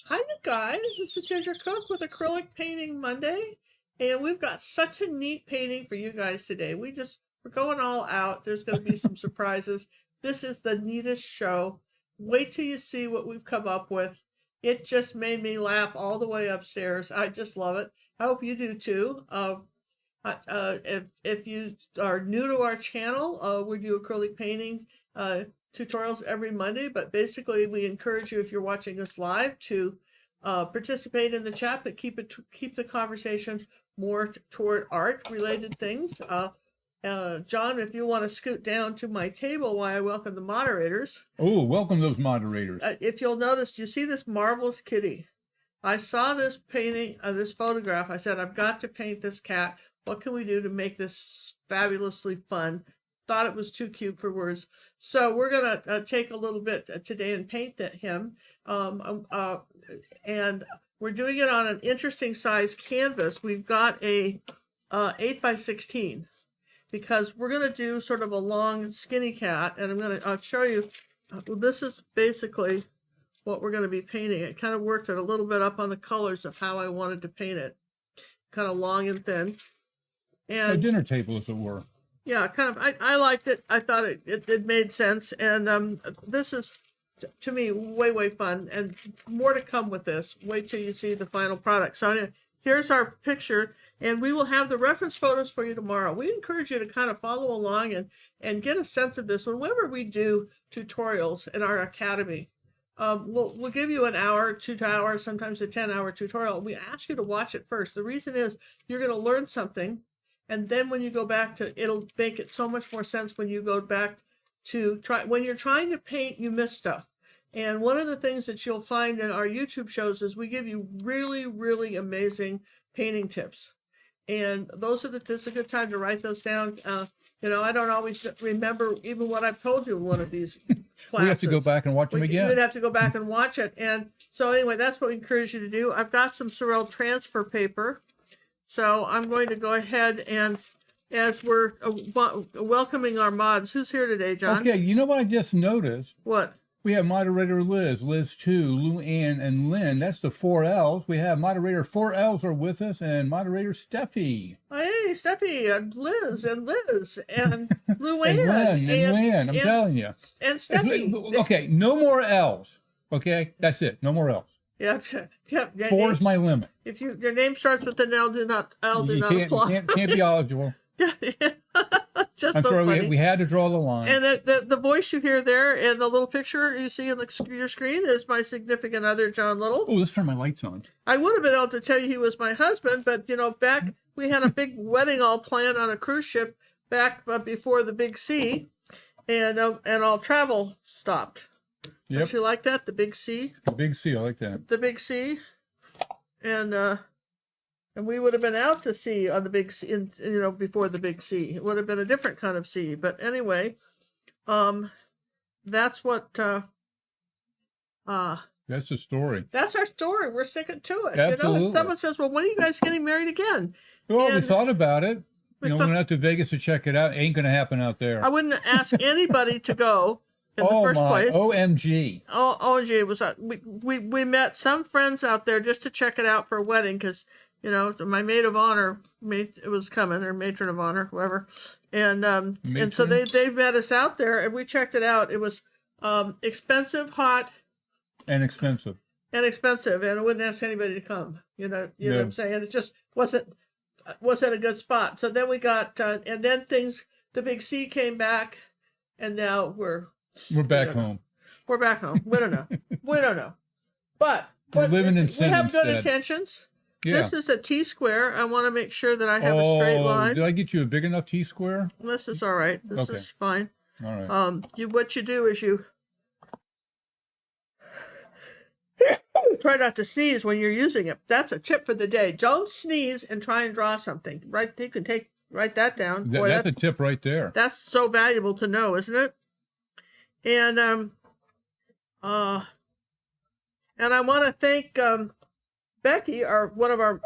Hi, you guys. This is Ginger Cook with Acrylic Painting Monday, and we've got such a neat painting for you guys today. We're going all out. There's going to be some surprises. This is the neatest show. Wait till you see what we've come up with. It just made me laugh all the way upstairs. I just love it. I hope you do too. If you are new to our channel, we do acrylic painting tutorials every Monday, but basically we encourage you, if you're watching us live, to participate in the chat, but keep the conversation more toward art related things. John, if you want to scoot down to my table while I welcome the moderators. Oh, welcome those moderators. If you'll notice, you see this marvelous kitty. I saw this painting, this photograph. I said, I've got to paint this cat. What can we do to make this fabulously fun? Thought it was too cute for words. So we're going to take a little bit today and paint him. And we're doing it on an interesting size canvas. We've got a 8x16 because we're going to do sort of a long skinny cat. And I'll show you, this is basically what we're going to be painting. It kind of worked it a little bit up on the colors of how I wanted to paint it. Kind of long and thin. And a dinner table, as it were. Yeah, kind of. I liked it. I thought it made sense. And this is, to me, way fun. And more to come with this. Wait till you see the final product. So here's our picture. And we will have the reference photos for you tomorrow. We encourage you to kind of follow along and get a sense of this. Whenever we do tutorials in our academy, we'll give you an hour, 2 hours, sometimes a 10-hour tutorial. We ask you to watch it first. The reason is you're going to learn something. And then when you go back to, it'll make it so much more sense when you go back to when you're trying to paint, you miss stuff. And one of the things that you'll find in our YouTube shows is we give you really amazing painting tips. And this is a good time to write those down. I don't always remember even what I've told you in one of these classes. We have to go back and watch them again. You'd have to go back and watch it. And so anyway, that's what we encourage you to do. I've got some Sorel transfer paper. So I'm going to go ahead and, as we're welcoming our mods, who's here today, John? Okay, you know what I just noticed? What? We have moderator Liz, Liz 2, Lou Ann, and Lynn. That's the 4 L's. We have moderator 4 L's are with us, and moderator Steffi. Hey, Steffi, and Liz, and Lou Ann. and Lynn, I'm telling you. And Steffi. Okay, no more L's. Okay, that's it. No more L's. Yeah. 4 is my limit. If your name starts with an L, do not apply. Can't be eligible. Just I'm so sorry, funny. we had to draw the line. And the voice you hear there and the little picture you see on your screen is my significant other, John Little. Oh, let's turn my lights on. I would have been able to tell you he was my husband, but back we had a big wedding all planned on a cruise ship back before the Big C, and all travel stopped. Yep. Don't you like that? The Big C? The Big C, I like that. The Big C. And we would have been out to sea on the Big C, before the Big C. It would have been a different kind of sea. But anyway, that's what... that's the story. That's our story. We're sticking to it. Absolutely. Someone says, well, when are you guys getting married again? Well, we thought about it. We went out to Vegas to check it out. It ain't going to happen out there. I wouldn't ask anybody to go in the first place. OMG. OMG. It was, we met some friends out there just to check it out for a wedding because, my maid of honor, it was coming, or matron of honor, whoever. And so they met us out there and we checked it out. It was expensive, hot. And expensive. And I wouldn't ask anybody to come. You know what I'm saying? It just wasn't a good spot. So then we got, and then the Big C came back, and now we're back home. We're back home. We don't know. We don't know. But we're living in sin. We have good intentions. Yeah. This is a T-square. I want to make sure that I have a straight line. Did I get you a big enough T-square? This is all right. This is fine. All right. What you do is you try not to sneeze when you're using it. That's a tip for the day. Don't sneeze and try and draw something. Right? You can write that down. Boy, that's a tip right there. That's so valuable to know, isn't it? And I want to thank Becky, one of our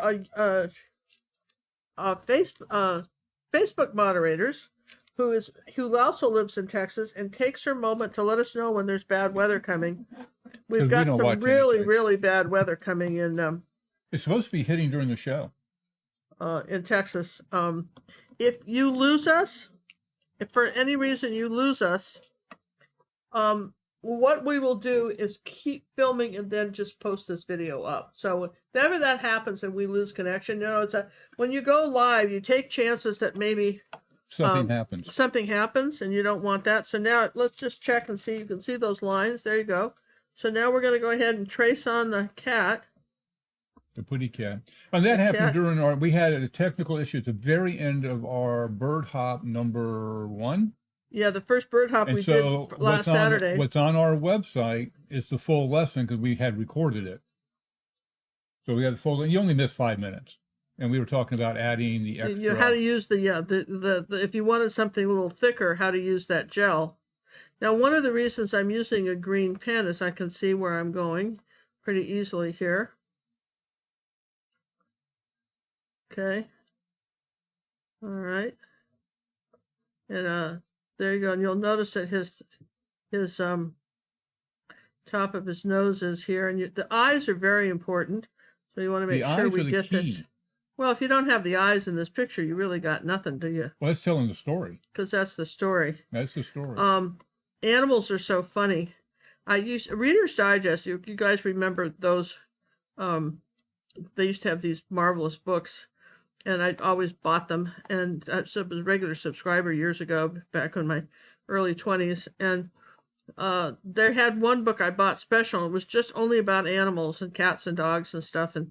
Facebook moderators, who also lives in Texas and takes her moment to let us know when there's bad weather coming. We've 'Cause we got don't some watch really, anything. really bad weather coming It's supposed to be hitting during the show. in Texas. If you lose us, if for any reason you lose us, what we will do is keep filming and then just post this video up. So whenever that happens and we lose connection, when you go live, you take chances that maybe Something happens and you don't want that. So now let's just check and see. You can see those lines. There you go. So now we're going to go ahead and trace on the cat. The putty cat. And that happened during we had a technical issue at the very end of our bird hop number 1. Yeah, the first bird hop we did last Saturday. What's on our website is the full lesson because we had recorded it. So we had the full. You only missed 5 minutes, and we were talking about adding the extra. How to use the if you wanted something a little thicker, how to use that gel. Now, one of the reasons I'm using a green pen is I can see where I'm going pretty easily here. Okay. All right. And there you go. And you'll notice that his top of his nose is here, and the eyes are very important. So you want to make sure we get this. Well, if you don't have the eyes in this picture, you really got nothing, do you? Well, that's telling the story. Because that's the story. That's the story. Animals are so funny. I use Reader's Digest. You guys remember those? They used to have these marvelous books, and I always bought them. And I was a regular subscriber years ago, back in my early 20s. And they had one book I bought special. It was just only about animals and cats and dogs and stuff. And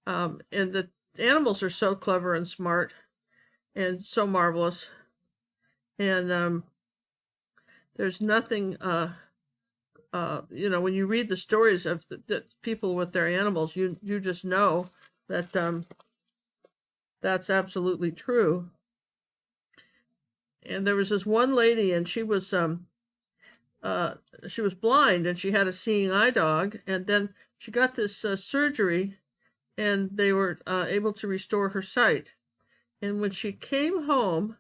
the animals are so clever and smart and so marvelous. And there's nothing, when you read the stories of the people with their animals, you just know that that's absolutely true. And there was this one lady, and she was blind, and she had a seeing eye dog, and then she got this surgery, and they were able to restore her sight. And when she came home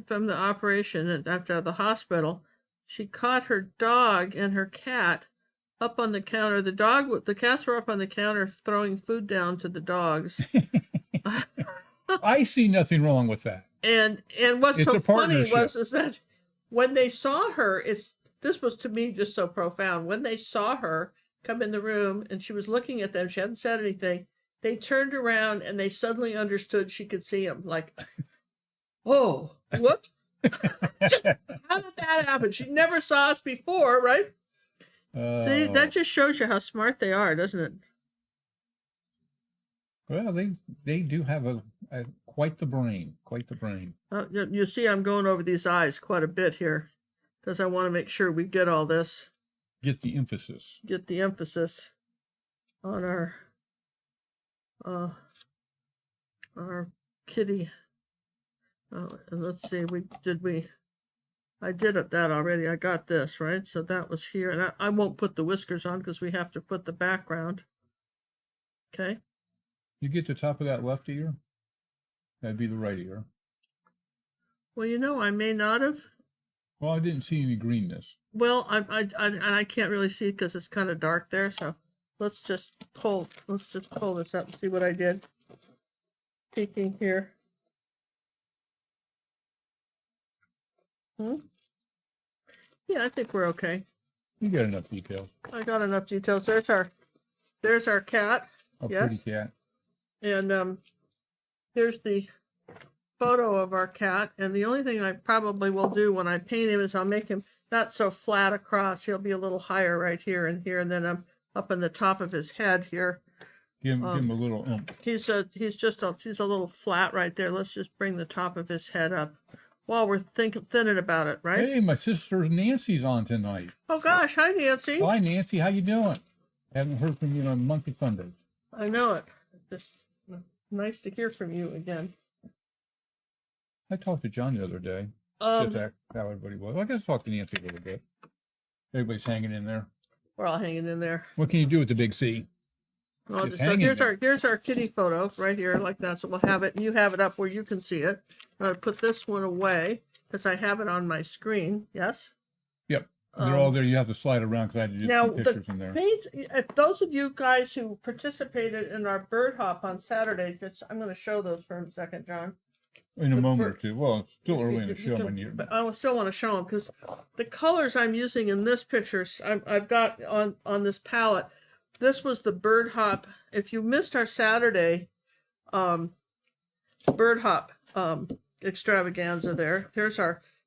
from the operation and after the hospital, she caught her dog and her cat up on the counter. The cats were up on the counter throwing food down to the dogs. I see nothing wrong with that. And what's so funny is that when they saw her, this was to me just so profound. When they saw her come in the room and she was looking at them, she hadn't said anything. They turned around and they suddenly understood she could see him. Like, oh, whoops. How did that happen? She never saw us before, right? See, that just shows you how smart they are, doesn't it? Well, they do have quite the brain, You see, I'm going over these eyes quite a bit here because I want to make sure we get all this. Get the emphasis On our kitty. And let's see, I did that already. I got this, right? So that was here. And I won't put the whiskers on because we have to put the background. Okay. You get the top of that left ear? That'd be the right ear. Well, I may not have. Well, I didn't see any greenness. Well, I can't really see because it's kind of dark there. So let's just pull this up and see what I did. Peeking here. Yeah, I think we're okay. You got enough details. I got enough details. There's our cat. Pretty cat. And here's the photo of our cat. And the only thing I probably will do when I paint him is I'll make him not so flat across. He'll be a little higher right here and here, and then I'm up in the top of his head here. Give him a little He's a little flat right there. Let's just bring the top of his head up while we're thinning about it, right? Hey, my sister Nancy's on tonight. Oh gosh, hi Nancy. Hi Nancy, how you doing? Haven't heard from you in a month of Sundays. I know it. Just nice to hear from you again. I talked to John the other day. Just how everybody was. I guess talk to Nancy a little bit. Everybody's hanging in there. We're all hanging in there. What can you do with the big C? Well, here's our kitty photo right here, like that. So we'll have it. You have it up where you can see it. I'll put this one away because I have it on my screen. Yes. Yep. They're all there. You have to slide around because I had to do Now, some pictures in there. paint, if those of you guys who participated in our bird hop on Saturday, I'm going to show those for a second, John. In a the moment or bird- two. Well, it's still early in the You show can- when you. But I still want to show them because the colors I'm using in this picture, I've got on this palette. This was the bird hop. If you missed our Saturday bird hop extravaganza there,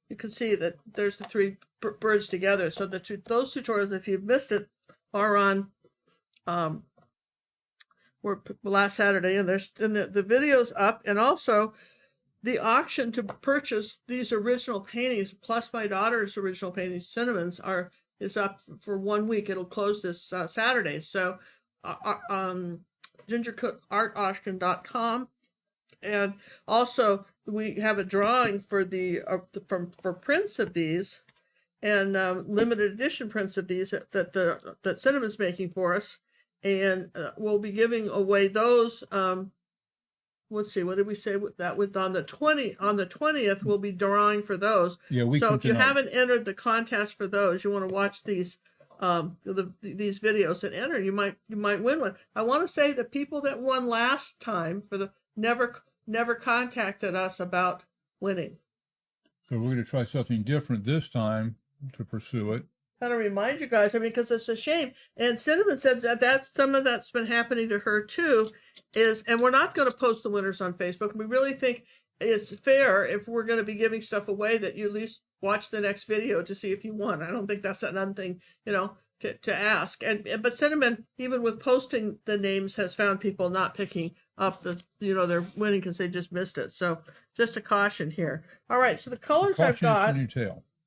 you can see that there's the three birds together. So those tutorials, if you've missed it, are on were last Saturday, and the video's up, and also the auction to purchase these original paintings plus my daughter's original paintings, Cinnamon's, is up for 1 week. It'll close this Saturday. So gingercookartauction.com, and also we have a drawing for for prints of these, and limited edition prints of these that Cinnamon's making for us, and we'll be giving away those. Let's see, what did we say with that? On the 20th, we'll be drawing for those. Yeah, so if you haven't entered the contest for those, you want to watch these these videos and enter, you might win one. I want to say the people that won last time never contacted us about winning. So we're going to try something different this time to pursue it. Kind of remind you guys, because it's a shame. And Cinnamon said that some of that's been happening to her too. And we're not going to post the winners on Facebook. We really think it's fair, if we're going to be giving stuff away, that you at least watch the next video to see if you won. I don't think that's another thing, to ask. But Cinnamon, even with posting the names, has found people not picking up they're winning because they just missed it. So just a caution here. All right, so the colors I've got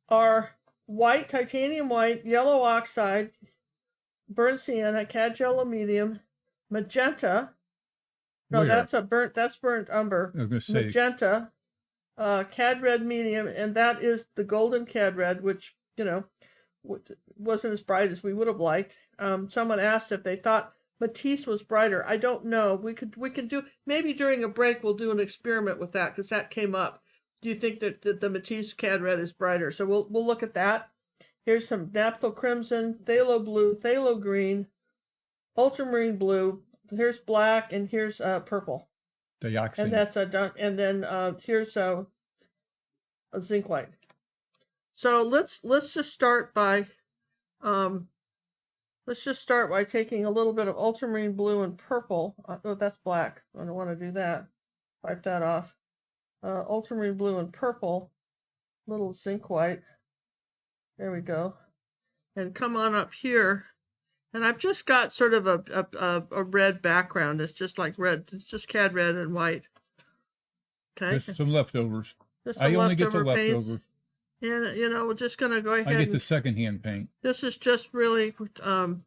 are white, titanium white, yellow oxide, burnt sienna, cad yellow medium, magenta. No, that's burnt umber. I was going to say magenta, cad red medium, and that is the golden cad red, which wasn't as bright as we would have liked. Someone asked if they thought Matisse was brighter. I don't know. We could do, maybe during a break we'll do an experiment with that, because that came up. Do you think that the Matisse cad red is brighter? So we'll look at that. Here's some Naphtha crimson, phthalo blue, phthalo green, ultramarine blue. Here's black, and here's purple. Dioxin. And that's and then here's a zinc white. So let's just start by taking a little bit of ultramarine blue and purple. Oh, that's black. I don't want to do that. Wipe that off. Ultramarine blue and purple, little zinc white. There we go. And come on up here. And I've just got sort of a red background. It's just like red. It's just cad red and white. Okay. Just some leftovers. I only get the leftovers. And, we're just going to go ahead. I get the secondhand paint. This is just really, going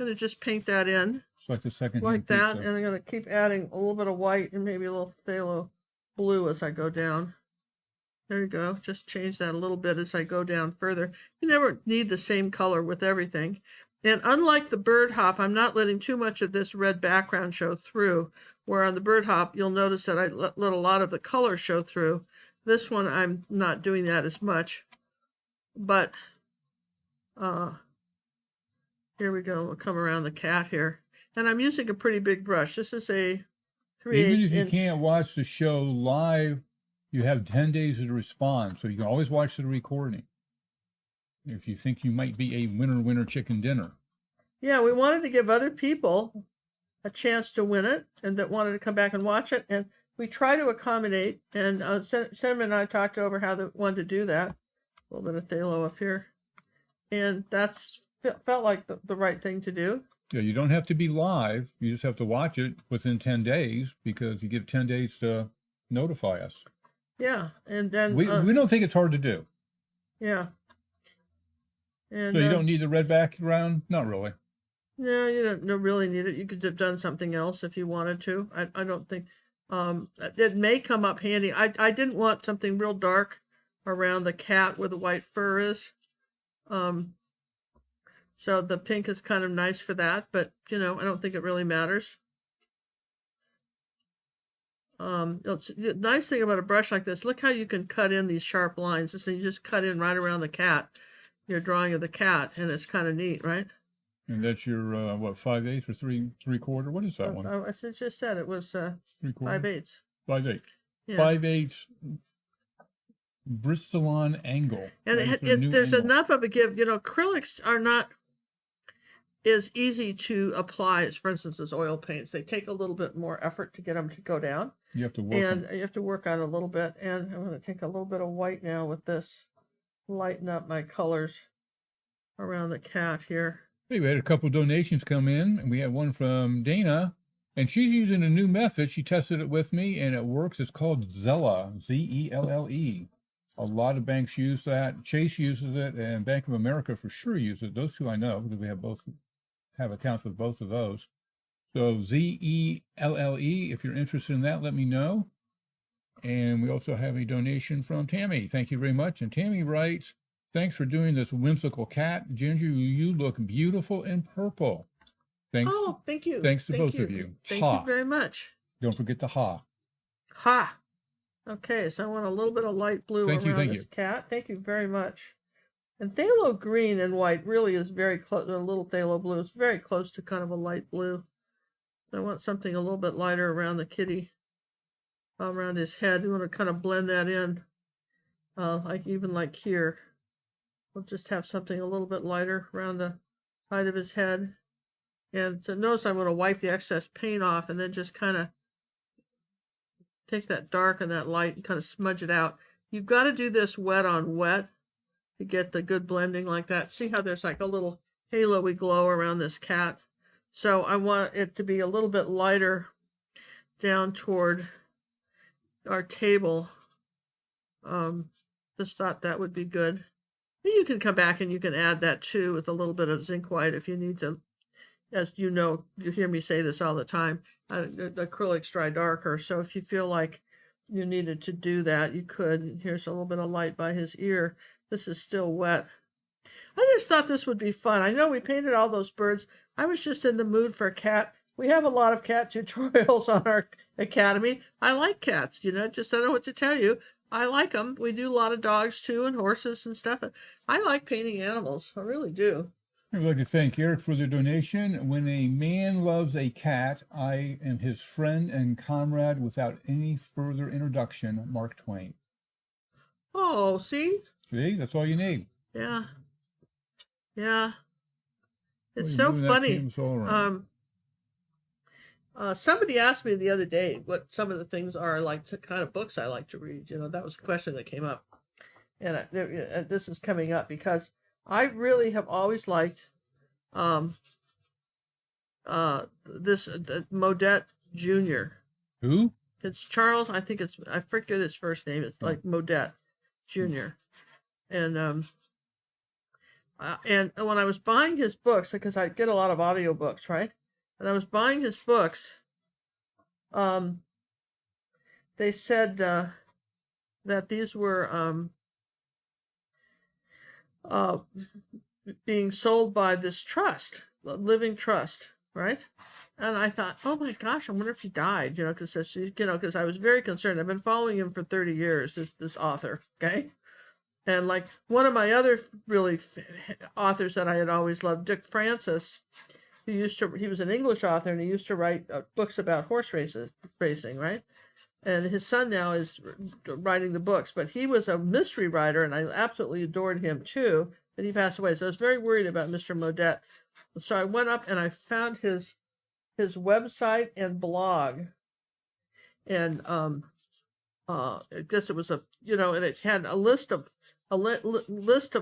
to just paint that in. It's like the secondhand like that. pizza. And I'm going to keep adding a little bit of white and maybe a little phthalo blue as I go down. There you go. Just change that a little bit as I go down further. You never need the same color with everything. And unlike the bird hop, I'm not letting too much of this red background show through, where on the bird hop, you'll notice that I let a lot of the color show through. This one, I'm not doing that as much. But here we go. We'll come around the cat here. And I'm using a pretty big brush. This is a 3/8 Even if you inch. can't watch the show live, you have 10 days to respond. So you can always watch the recording if you think you might be a winner chicken dinner. Yeah, we wanted to give other people a chance to win it and that wanted to come back and watch it. And we try to accommodate. And Cinnamon and I talked over how they wanted to do that. A little bit of phthalo up here. And that's felt like the right thing to do. Yeah, you don't have to be live. You just have to watch it within 10 days because you give 10 days to notify us. Yeah, and then... We don't think it's hard to do. Yeah. And, so you don't need the red background? Not really. No, you don't really need it. You could have done something else if you wanted to. I don't think... it may come up handy. I didn't want something real dark around the cat where the white fur is. So the pink is kind of nice for that, but I don't think it really matters. The nice thing about a brush like this, look how you can cut in these sharp lines. So you just cut in right around the cat. your drawing of the cat, and it's kind of neat, right? And that's your, what, 5/8 or 3/4? What is that one? I just said it was 3/4? 5/8. 5/8. Yeah. 5/8 Bristolon angle. And there's angle. enough of a give. Acrylics are not as easy to apply as, for instance, as oil paints. They take a little bit more effort to get them to go down. You have to work you have to work on it a little bit. And I'm going to take a little bit of white now with this, lighten up my colors around the cat here. Hey, we had a couple donations come in, and we had one from Dana, and she's using a new method. She tested it with me, and it works. It's called Zella, Zelle. A lot of banks use that. Chase uses it, and Bank of America for sure uses it. Those two I know because we have accounts with both of those. So Zelle, if you're interested in that, let me know. And we also have a donation from Tammy. Thank you very much. And Tammy writes, thanks for doing this whimsical cat. Ginger, you look beautiful in purple. Thanks. Oh, thank you. Thanks to both of you. Thank you very much. Don't forget the ha. Ha. Okay, so I want a little bit of light blue around this cat. Thank you very much. And phthalo green and white really is very close. A little phthalo blue is very close to kind of a light blue. I want something a little bit lighter around the kitty, around his head. We want to kind of blend that in, like here. We'll just have something a little bit lighter around the side of his head. And so notice I'm going to wipe the excess paint off and then just kind of take that dark and that light and kind of smudge it out. You've got to do this wet on wet to get the good blending like that. See how there's like a little halo-y glow around this cat? So I want it to be a little bit lighter down toward our table. Just thought that would be good. You can come back and you can add that too with a little bit of zinc white if you need to. As you know, you hear me say this all the time, the acrylics dry darker. So if you feel like you needed to do that, you could. Here's a little bit of light by his ear. This is still wet. I just thought this would be fun. I know we painted all those birds. I was just in the mood for a cat. We have a lot of cat tutorials on our academy. I like cats, just I don't know what to tell you. I like them. We do a lot of dogs too and horses and stuff. I like painting animals. I really do. I'd like to thank Eric for the donation. When a man loves a cat, I am his friend and comrade without any further introduction, Mark Twain. Oh, see? See, that's all you need. Yeah. Yeah. It's so funny. Somebody asked me the other day what some of the things are like kind of books I like to read. That was a question that came up. And this is coming up because I really have always liked this Modette Jr. Who? It's Charles. I forget his first name. It's like Modette Jr. And when I was buying his books, because I get a lot of audiobooks, right? And I was buying his books, they said that these were being sold by this trust, Living Trust, right? And I thought, oh my gosh, I wonder if he died, because I was very concerned. I've been following him for 30 years, this author, okay? And like one of my other really authors that I had always loved, Dick Francis, he was an English author and he used to write books about horse racing, right? And his son now is writing the books, but he was a mystery writer and I absolutely adored him too, but he passed away. So I was very worried about Mr. Modette. So I went up and I found his website and blog. And I guess it was and it had a list of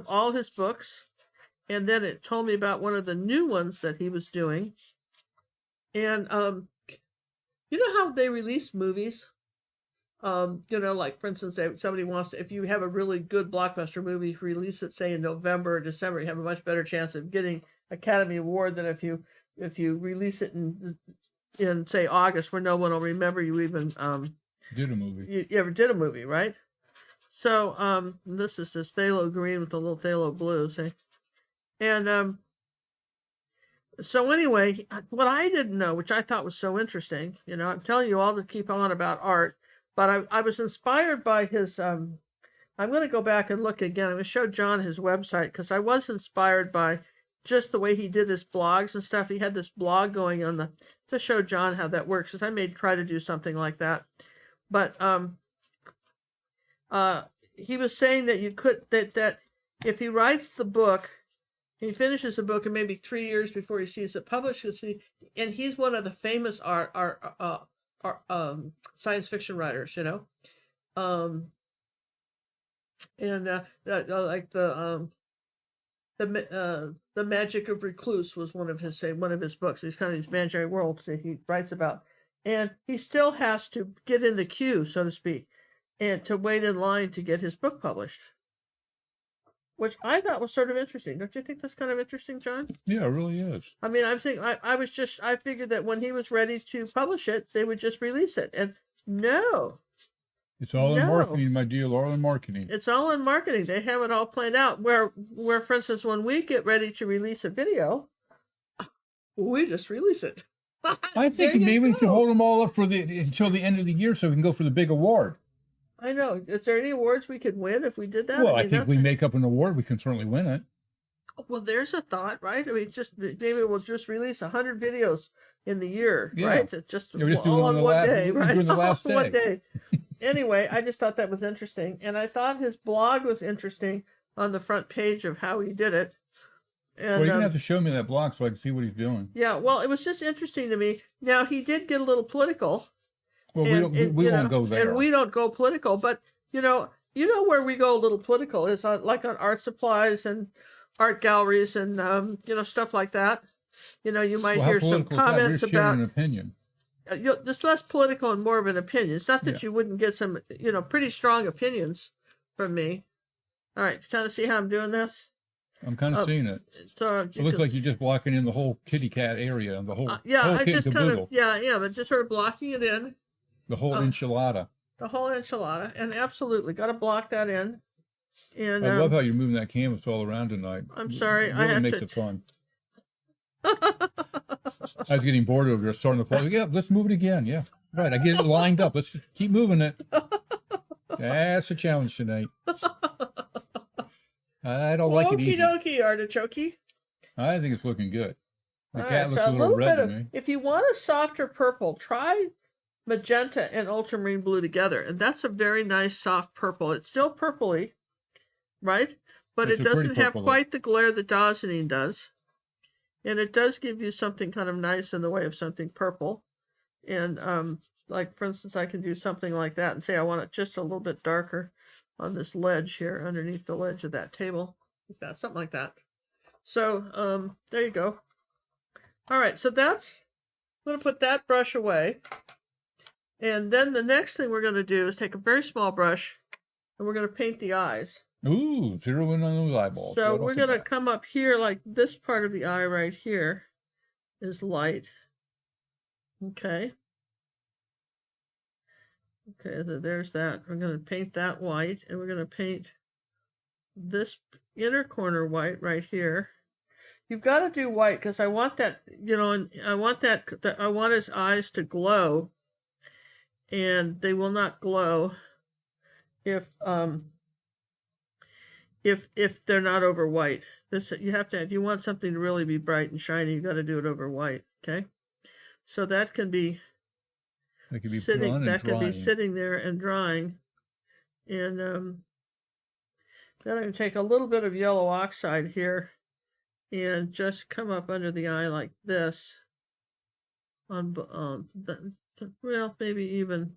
all his books. And then it told me about one of the new ones that he was doing. And you know how they release movies? Like for instance, somebody wants to, if you have a really good blockbuster movie, release it say in November or December, you have a much better chance of getting Academy Award than if you release it in say August, where no one will remember you even did a movie. You ever did a movie, right? So this is this phthalo green with a little phthalo blue, see? And so anyway, what I didn't know, which I thought was so interesting, I'm telling you all to keep on about art, but I was inspired by his I'm going to go back and look again. I'm going to show John his website because I was inspired by just the way he did his blogs and stuff. He had this blog going on to show John how that works. Because I may try to do something like that, but he was saying that you could that if he writes the book, he finishes the book, and maybe 3 years before he sees it published, and he's one of the famous science fiction writers, you know, and like the Magic of Recluse was one of his books. These kind of these imaginary worlds that he writes about, and he still has to get in the queue, so to speak, and to wait in line to get his book published, which I thought was sort of interesting. Don't you think that's kind of interesting, John? Yeah, it really is. I mean, I figured that when he was ready to publish it, they would just release it, and no. It's all in marketing, my dear, all in marketing. It's all in marketing. They have it all planned out. Where, for instance, when we get ready to release a video, we just release it. I think maybe we can hold them all up until the end of the year so we can go for the big award. I know. Is there any awards we could win if we did that? Well, I think we make up an award, we can certainly win it. Well, there's a thought, right? I mean, maybe we'll just release 100 videos in the year, right? Just all on one day, right? The last day. One day. Anyway, I just thought that was interesting, and I thought his blog was interesting on the front page of how he did it. And, well, you're gonna have to show me that blog so I can see what he's doing. Yeah, well, it was just interesting to me. Now, he did get a little political. Well, we won't go there. And we don't go political, but you know where we go a little political is on art supplies and art galleries and stuff like that. You know, you might hear some comments about an opinion. It's less political and more of an opinion. It's not that you wouldn't get some pretty strong opinions from me. All right, trying to see how I'm doing this. I'm kind of seeing it. So it looks like you're just blocking in the whole kitty cat area and the whole I just kind of but just sort of blocking it in. The whole enchilada. The whole enchilada, and absolutely got to block that in. And I love how you're moving that canvas all around tonight. I'm sorry, it really makes it fun. I was getting bored over here, starting to fall. Yeah, let's move it again. Yeah, right. I get it lined up. Let's just keep moving it. That's a challenge tonight. I don't like it easy. Okie dokie, artichoke. I think it's looking good. The cat right, looks a little red to me. If you want a softer purple, try magenta and ultramarine blue together, and that's a very nice soft purple. It's still purpley, right? But it doesn't have quite the glare that Dazzling does. And it does give you something kind of nice in the way of something purple. And like, for instance, I can do something like that and say I want it just a little bit darker on this ledge here, underneath the ledge of that table. Like that, something like that. So there you go. All right, so I'm going to put that brush away. And then the next thing we're going to do is take a very small brush, and we're going to paint the eyes. Ooh, zero in on those eyeballs. So we're going to come up here, like this part of the eye right here is light. Okay. Okay, so there's that. We're going to paint that white, and we're going to paint this inner corner white right here. You've got to do white because I want that, and I want his eyes to glow, and they will not glow if they're not over white. You have to, if you want something to really be bright and shiny, you've got to do it over white. Okay, so that can be sitting there and drying, and then I'm going to take a little bit of yellow oxide here and just come up under the eye like this. Well, maybe even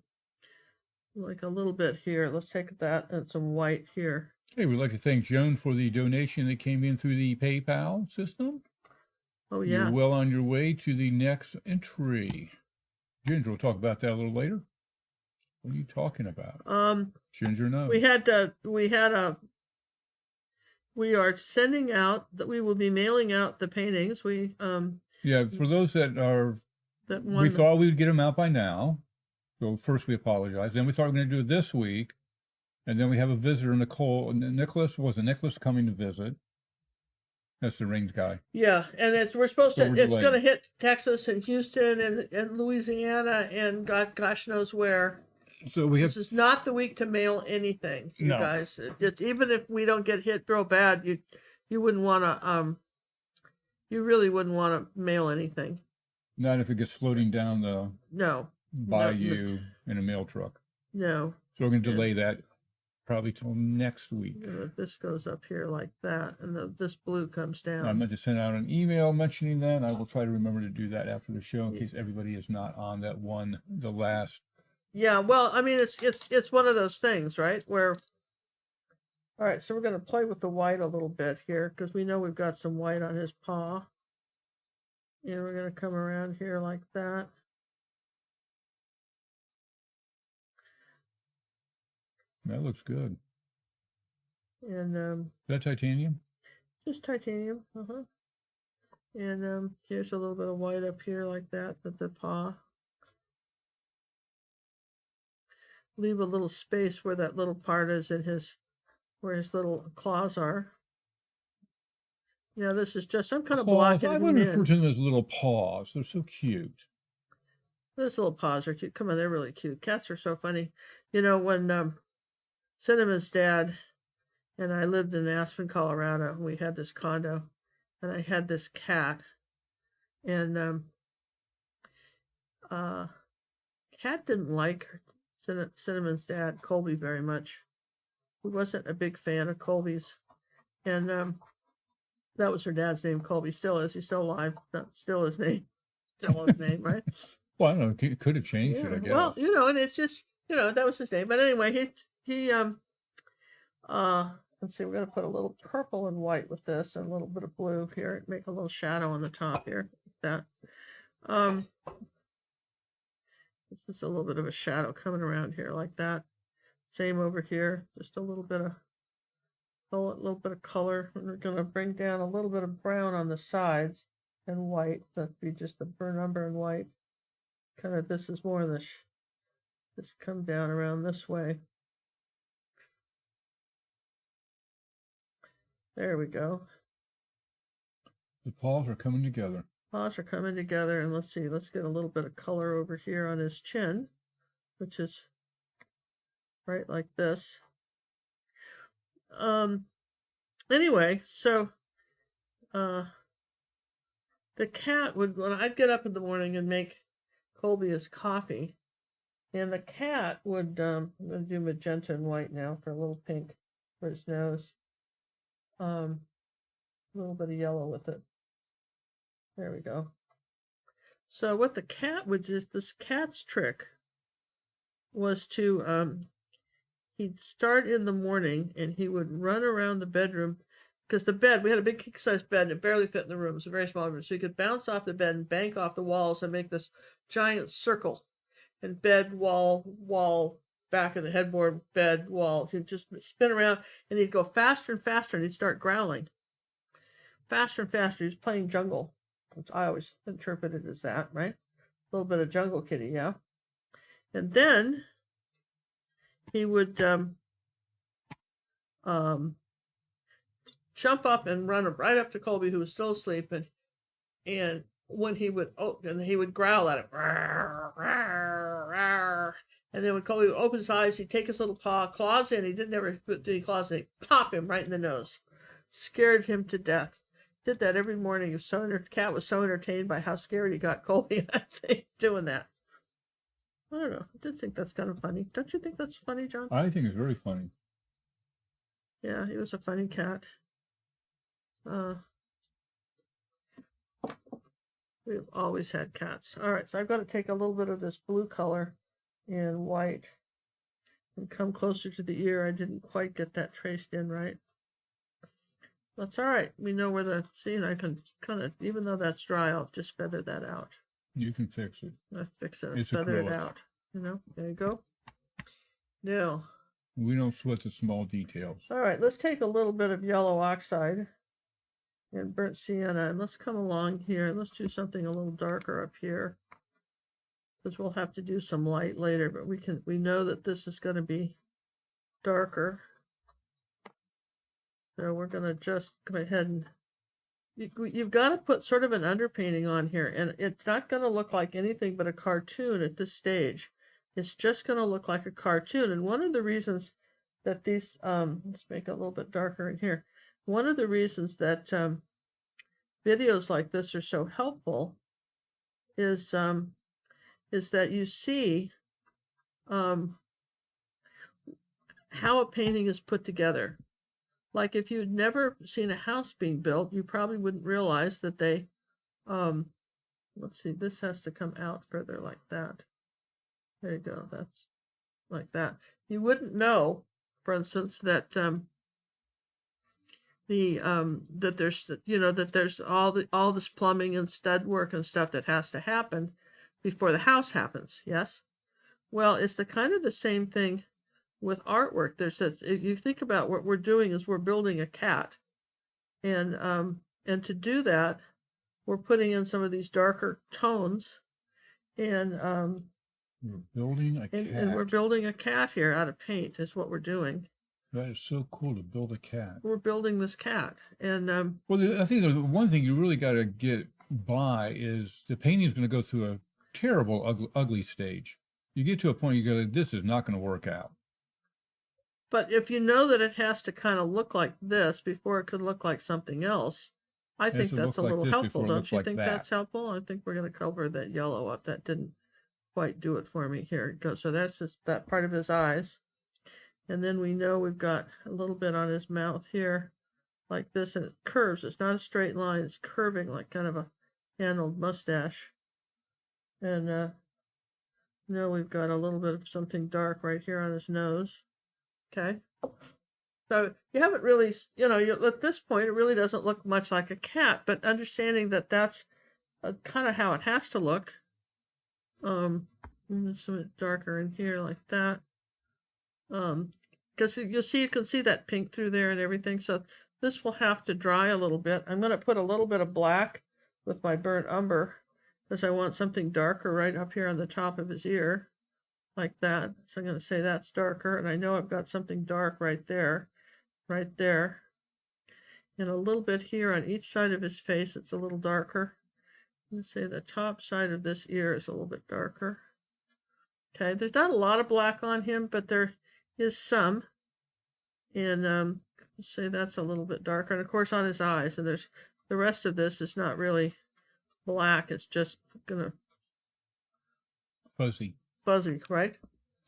like a little bit here. Let's take that and some white here. Hey, we'd like to thank Joan for the donation that came in through the PayPal system. Oh, yeah. You're well on your way to the next entry. Ginger will talk about that a little later. What are you talking about? Ginger knows. We are sending out that we will be mailing out the paintings. Yeah, for those we thought we would get them out by now. So first we apologize. Then we thought we were going to do it this week. And then we have a visitor, Nicholas coming to visit. That's the rings guy. Yeah, and it's going to hit Texas and Houston and Louisiana and gosh knows where. So we have This is not the week to mail anything, you No. guys. It's even if we don't get hit real bad, you wouldn't want to you really wouldn't want to mail anything. not if it gets floating down the No, bayou in a mail truck. no. So we're going to delay that probably till next week. This goes up here like that, and this blue comes down. I meant to send out an email mentioning that. I will try to remember to do that after the show in case everybody is not on that one, the last. Yeah, well, I mean, it's one of those things, right? Where, all right, so we're going to play with the white a little bit here because we know we've got some white on his paw. And we're going to come around here like that. That looks good. And Is that titanium? just titanium. And here's a little bit of white up here like that with the paw. Leave a little space where that little part is in where his little claws are. This is just, I'm kind of blocking I him wonder in. if we're doing those little paws. They're so cute. Those little paws are cute. Come on, they're really cute. Cats are so funny. When Cinnamon's dad and I lived in Aspen, Colorado, we had this condo, and I had this cat, and cat didn't like Cinnamon's dad, Colby, very much. He wasn't a big fan of Colby's, and that was her dad's name, Colby. Still is. He's still alive. Still his name. Still his name, right? Well, I don't know. It could have changed it, I guess. Well, and it's just, that was his name. But anyway, he let's see, we're going to put a little purple and white with this and a little bit of blue here. Make a little shadow on the top here, like that. This is a little bit of a shadow coming around here like that. Same over here, just a little bit of color. And we're going to bring down a little bit of brown on the sides and white. That'd be just the burn umber and white. Kind of, this is more of the just come down around this way. There we go. The paws are coming together. Paws are coming together, and let's see, let's get a little bit of color over here on his chin, which is right like this. Anyway, so the cat would, when I'd get up in the morning and make Colby his coffee, and the cat would, I'm going to do magenta and white now for a little pink for his nose. A little bit of yellow with it. There we go. So what the cat would do, this cat's trick was to, he'd start in the morning and he would run around the bedroom, because the bed, we had a big king-size bed and it barely fit in the room. It was a very small room. So he could bounce off the bed and bank off the walls and make this giant circle. And bed, wall, back of the headboard, bed, wall. He'd just spin around and he'd go faster and faster and he'd start growling. Faster and faster. He was playing jungle, which I always interpreted as that, right? A little bit of jungle kitty, yeah. And then he would jump up and run right up to Colby, who was still asleep, and when he would and he would growl at him, rawr, rawr, rawr. And then when Colby would open his eyes, he'd take his little claws in. He didn't ever put any claws in. He'd pop him right in the nose. Scared him to death. Did that every morning. The cat was so entertained by how scared he got Colby, I think, doing that. I don't know. I did think that's kind of funny. Don't you think that's funny, John? I think it's very funny. Yeah, he was a funny cat. We've always had cats. All right, so I've got to take a little bit of this blue color and white and come closer to the ear. I didn't quite get that traced in right. That's all right. We know where the, see, and I can kind of, even though that's dry, I'll just feather that out. You can fix it. I fix it and It's feather it acrylic. out. There you go. Now, We don't sweat the small details. all right, let's take a little bit of yellow oxide and burnt sienna, and let's come along here and let's do something a little darker up here, because we'll have to do some light later, but we know that this is going to be darker. So we're going to just go ahead and you've got to put sort of an underpainting on here, and it's not going to look like anything but a cartoon at this stage. it's just going to look like a cartoon. And one of the reasons that these, let's make it a little bit darker in here. One of the reasons that videos like this are so helpful is that you see how a painting is put together. Like if you'd never seen a house being built, you probably wouldn't realize that they, let's see, this has to come out further like that. There you go, that's like that. You wouldn't know, for instance, that that there's, you know, that there's all this plumbing and stud work and stuff that has to happen before the house happens. Yes. Well, it's the kind of the same thing with artwork. There's this, if you think about what we're doing is we're building a cat, and to do that, we're putting in some of these darker tones, and we're building a cat. And we're building a cat here out of paint is what we're doing. That is so cool to build a cat. We're building this cat, and well, I think the one thing you really got to get by is the painting is going to go through a terrible, ugly stage. You get to a point you go, this is not going to work out. But if you know that it has to kind of look like this before it could look like something else, I think that's a little helpful. Don't you think that's helpful? I think we're going to cover that yellow up. That didn't quite do it for me. Here it goes. So that's just that part of his eyes. And then we know we've got a little bit on his mouth here, like this, and it curves. It's not a straight line. It's curving like kind of a handled mustache. And now we've got a little bit of something dark right here on his nose. Okay. So you haven't really, you know, at this point, it really doesn't look much like a cat, but understanding that that's kind of how it has to look. Some darker in here like that. Because you can see that pink through there and everything. So this will have to dry a little bit. I'm going to put a little bit of black with my burnt umber because I want something darker right up here on the top of his ear, like that. So I'm going to say that's darker, and I know I've got something dark right there, and a little bit here on each side of his face. It's a little darker. Let's say the top side of this ear is a little bit darker. Okay, there's not a lot of black on him, but there is some. And let's say that's a little bit darker. And of course on his eyes. And there's the rest of this is not really black. It's just gonna fuzzy, right?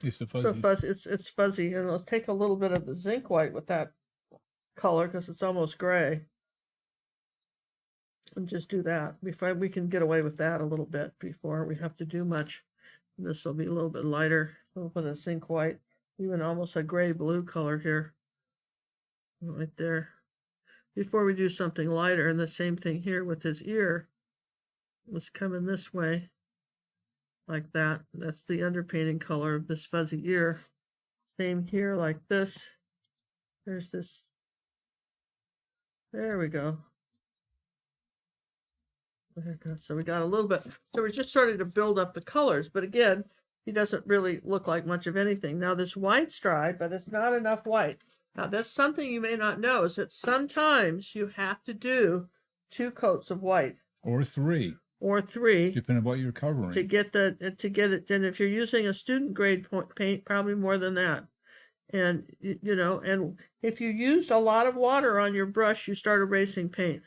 It's the fuzzy. So fuzzy. It's fuzzy. And let's take a little bit of the zinc white with that color because it's almost gray. And just do that. Before we can get away with that a little bit before we have to do much. And this will be a little bit lighter. A little bit of zinc white, even almost a gray blue color here, right there. Before we do something lighter, and the same thing here with his ear. Let's come in this way, like that. That's the underpainting color of this fuzzy ear. Same here, like this. There's this. There we go. So we got a little bit, so we're just starting to build up the colors, but again, he doesn't really look like much of anything. Now this white's dry, but it's not enough white. Now that's something you may not know, is that sometimes you have to do 2 coats of white. Or 3. Or 3. Depending on what you're covering. To get it, and if you're using a student grade paint, probably more than that. And, you know, and if you use a lot of water on your brush, you start erasing paint.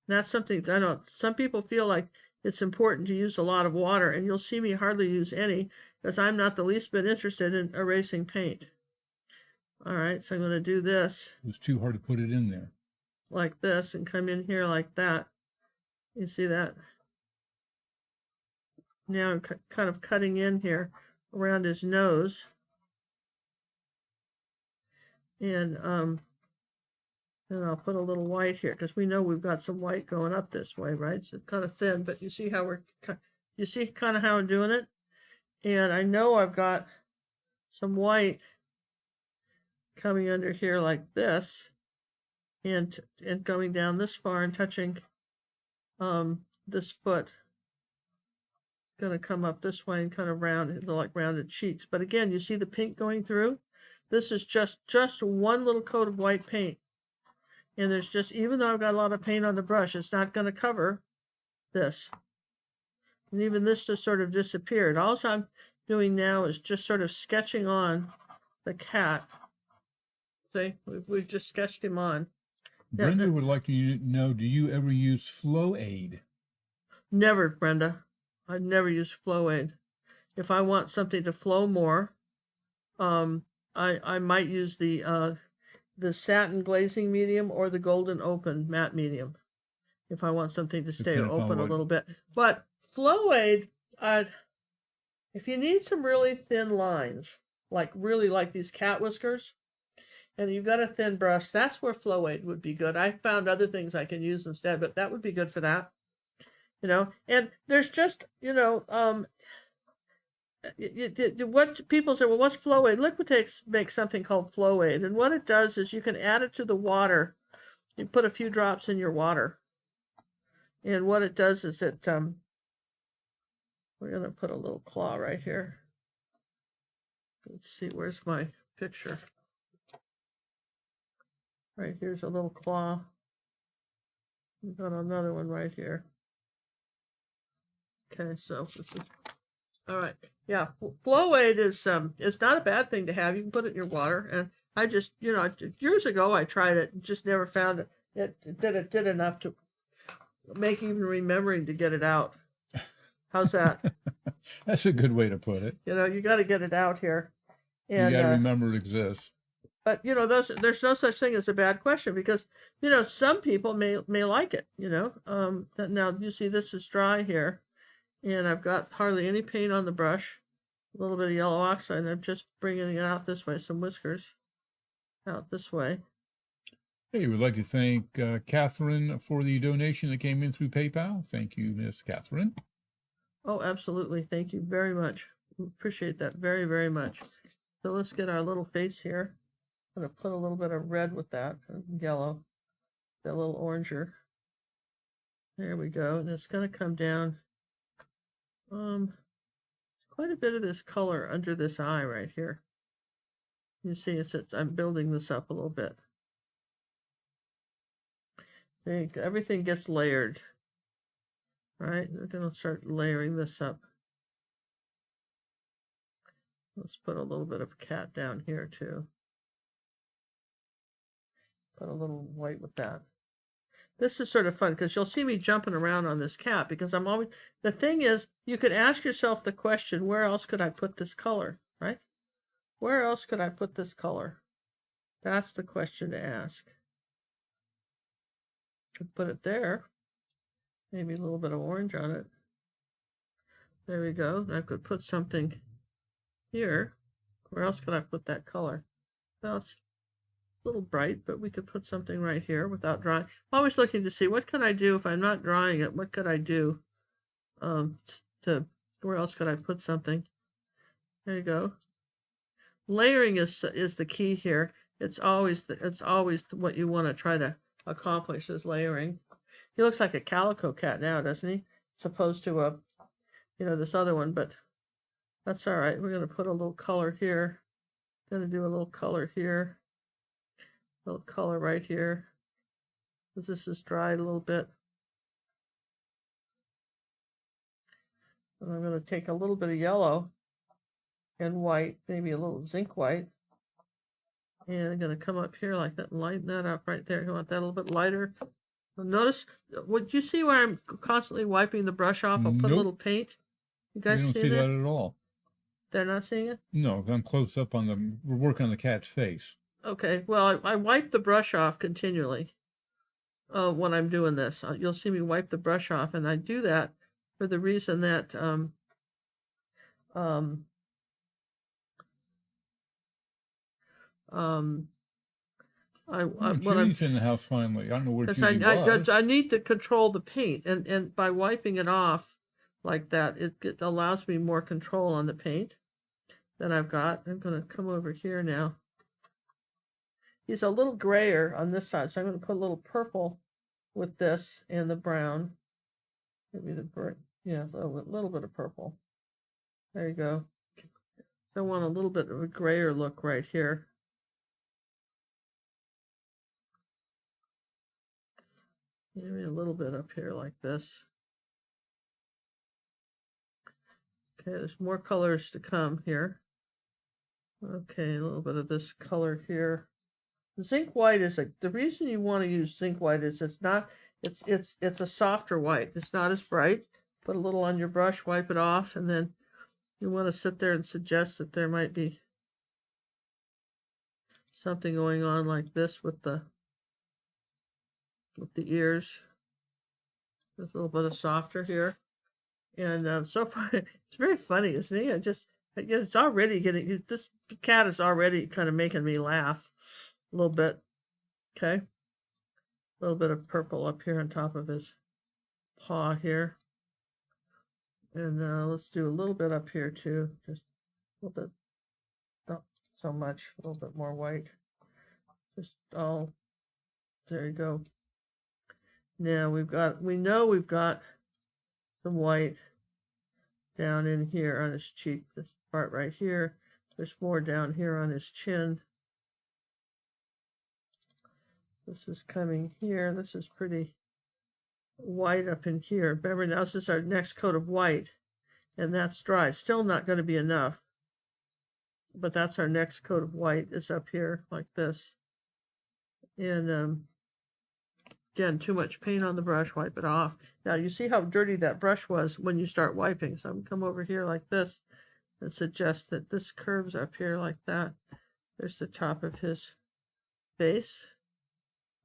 That's something I know some people feel like it's important to use a lot of water, and you'll see me hardly use any because I'm not the least bit interested in erasing paint. All right, so I'm going to do this. It was too hard to put it in there. Like this, and come in here like that. You see that? Now I'm kind of cutting in here around his nose. And I'll put a little white here because we know we've got some white going up this way, right? So it's kind of thin, but you see how you see kind of how I'm doing it? And I know I've got some white coming under here like this and going down this far and touching this foot. It's going to come up this way and kind of round, like rounded cheeks. But again, you see the pink going through? This is just one little coat of white paint. And there's just, even though I've got a lot of paint on the brush, it's not going to cover this. And even this just sort of disappeared. Also, doing now is just sort of sketching on the cat. See, we've just sketched him on. Brenda would like to know, do you ever use Flow Aid? Never, Brenda. I never use Flow Aid. If I want something to flow more, I might use the satin glazing medium or the golden open matte medium if I want something to stay open a little bit. But Flow Aid, if you need some really thin lines, like these cat whiskers, and you've got a thin brush, that's where Flow Aid would be good. I found other things I can use instead, but that would be good for that. And there's just, what people say, well, what's Flow Aid? Liquitex makes something called Flow Aid, and what it does is you can add it to the water. You put a few drops in your water, and what it does is we're going to put a little claw right here. Let's see, where's my picture? Right here's a little claw. We've got another one right here. Okay, so this is, all right. Yeah, Flow Aid is it's not a bad thing to have. You can put it in your water, and I just, years ago I tried it and just never found it did enough to make even remembering to get it out. How's that? That's a good way to put it. You got to get it out here. And, you got to remember it exists. But there's no such thing as a bad question, because some people may like it. Now you see this is dry here, and I've got hardly any paint on the brush. A little bit of yellow oxide, and I'm just bringing it out this way. Some whiskers out this way. Hey, we'd like to thank Catherine for the donation that came in through PayPal. Thank you, Miss Catherine. Oh, absolutely. Thank you very much. Appreciate that very, very much. So let's get our little face here. I'm going to put a little bit of red with that, yellow, that little oranger. There we go. And it's going to come down. Quite a bit of this color under this eye right here. You see, I'm building this up a little bit. Everything gets layered. All right, we're going to start layering this up. Let's put a little bit of cat down here too. Put a little white with that. This is sort of fun because you'll see me jumping around on this cat, because the thing is, you could ask yourself the question, where else could I put this color, right? Where else could I put this color? That's the question to ask. Could put it there. Maybe a little bit of orange on it. There we go. I could put something here. Where else could I put that color? Well, it's a little bright, but we could put something right here without drawing. I'm always looking to see what can I do if I'm not drawing it. What could I do? Where else could I put something? There you go. Layering is the key here. It's always what you want to try to accomplish is layering. He looks like a calico cat now, doesn't he? As opposed to this other one, but that's all right. We're going to put a little color here. Going to do a little color here. A little color right here. This is dried a little bit. And I'm going to take a little bit of yellow and white, maybe a little zinc white. And I'm going to come up here like that and lighten that up right there. You want that a little bit lighter. Notice, would you see where I'm constantly wiping the brush off? I'll put a little paint. You guys don't see that at all. They're not seeing it? No, I'm close up on we're working on the cat's face. Okay, well, I wipe the brush off continually when I'm doing this. You'll see me wipe the brush off, and I do that for the reason that Judy's in the house finally. I don't know where Judy was. I need to control the paint, and by wiping it off like that, it allows me more control on the paint that I've got. I'm going to come over here now. He's a little grayer on this side, so I'm going to put a little purple with this and the brown. Maybe a little bit of purple. There you go. I want a little bit of a grayer look right here. Maybe a little bit up here like this. Okay, there's more colors to come here. Okay, a little bit of this color here. Zinc white is like the reason you want to use zinc white is it's a softer white. It's not as bright. Put a little on your brush, wipe it off, and then you want to sit there and suggest that there might be something going on like this with the ears. There's a little bit of softer here, and so far it's very funny, isn't it? It's already getting this cat is already kind of making me laugh a little bit. Okay, a little bit of purple up here on top of his paw here, and let's do a little bit up here too, just a little bit, not so much, a little bit more white. Just all there you go. Now we know we've got some white down in here on his cheek, this part right here. There's more down here on his chin. This is coming here. This is pretty white up in here. Remember, now this is our next coat of white, and that's dry. Still not going to be enough, but that's our next coat of white is up here like this. And again, too much paint on the brush, wipe it off. Now you see how dirty that brush was when you start wiping. So I'm going to come over here like this and suggest that this curves up here like that. There's the top of his face.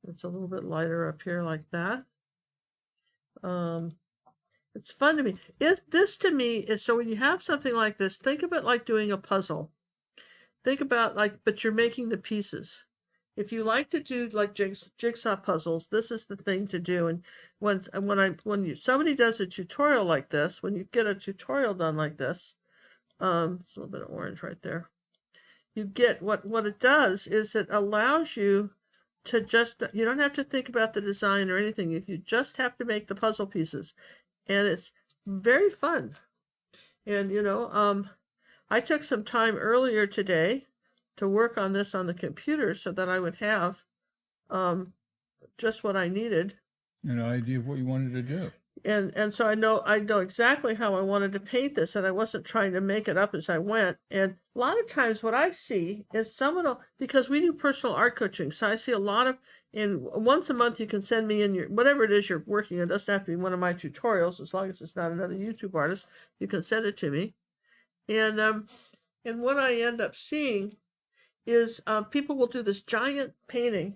It's a little bit lighter up here like that. It's fun to me. This to me is, so when you have something like this, think of it like doing a puzzle. Think about but you're making the pieces. If you like to do like jigsaw puzzles, this is the thing to do. And when somebody does a tutorial like this, when you get a tutorial done like this, it's a little bit of orange right there. You get what it does is it allows you to you don't have to think about the design or anything. You just have to make the puzzle pieces, and it's very fun. And I took some time earlier today to work on this on the computer so that I would have just what I needed. An idea of what you wanted to do. And so I know exactly how I wanted to paint this, and I wasn't trying to make it up as I went. And a lot of times what I see is because we do personal art coaching, so I see a lot of, once a month you can send me in your, whatever it is you're working on. It doesn't have to be one of my tutorials, as long as it's not another YouTube artist, you can send it to me. And what I end up seeing is people will do this giant painting,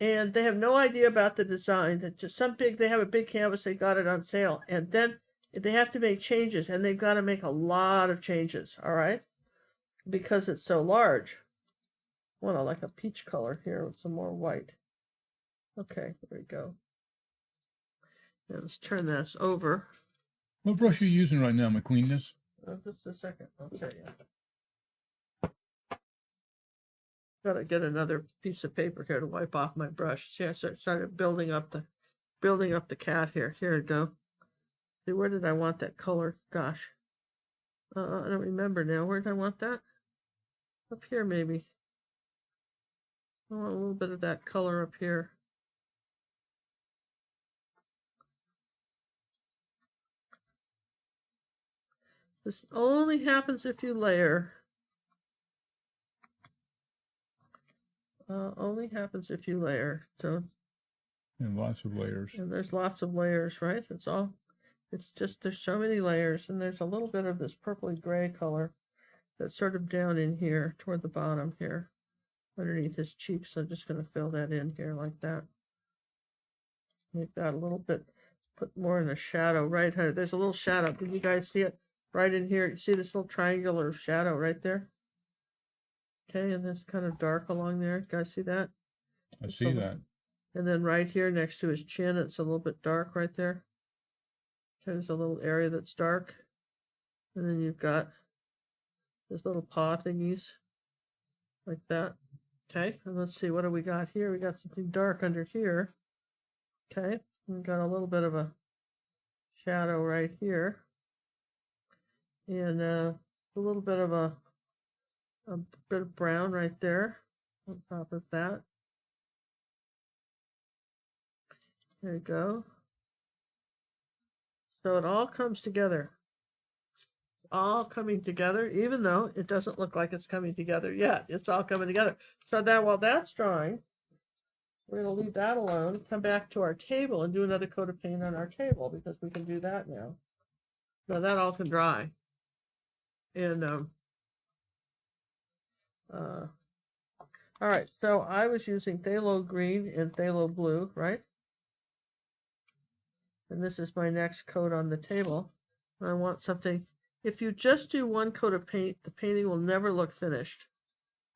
and they have no idea about the design. That just they have a big canvas, they got it on sale, and then they have to make changes, and they've got to make a lot of changes, all right? Because it's so large. I want like a peach color here with some more white. Okay, there we go. Now let's turn this over. What brush are you using right now, McQueenness? Just a second, I'll tell you. Gotta get another piece of paper here to wipe off my brush. See, I started building up the cat here. Here we go. See, where did I want that color? Gosh, I don't remember now. Where did I want that? Up here, maybe. I want a little bit of that color up here. This only happens if you layer. Only happens if you layer. So, And lots of layers. And there's lots of layers, right? It's just, there's so many layers, and there's a little bit of this purpley gray color that's sort of down in here toward the bottom here, underneath his cheeks. So I'm just going to fill that in here like that. Make that a little bit, put more in a shadow right here. There's a little shadow. Can you guys see it right in here? You see this little triangular shadow right there? Okay, and it's kind of dark along there. You guys see that? I see that. And then right here next to his chin, it's a little bit dark right there. Okay, there's a little area that's dark. And then you've got this little paw thingies like that. Okay, and let's see, what do we got here? We got something dark under here. Okay, we've got a little bit of a shadow right here. And a little bit of a bit of brown right there on top of that. There you go. So it all comes together. all coming together, even though it doesn't look like it's coming together yet. It's all coming together. So that while that's drying, we're going to leave that alone, come back to our table and do another coat of paint on our table because we can do that now. So that all can dry. And all right, so I was using phthalo green and phthalo blue, right? And this is my next coat on the table. I want something, if you just do one coat of paint, the painting will never look finished.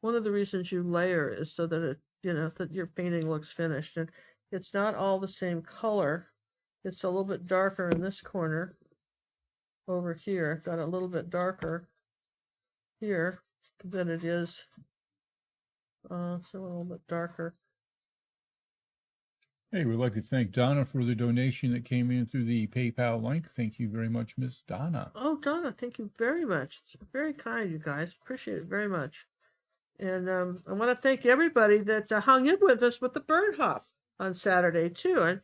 One of the reasons you layer is so that it, that your painting looks finished. And it's not all the same color. It's a little bit darker in this corner over here. I've got a little bit darker here than it is. So a little bit darker. Hey, we'd like to thank Donna for the donation that came in through the PayPal link. Thank you very much, Miss Donna. Oh, Donna, thank you very much. It's very kind, you guys. Appreciate it very much. And I want to thank everybody that hung in with us with the bird hop on Saturday, too. And,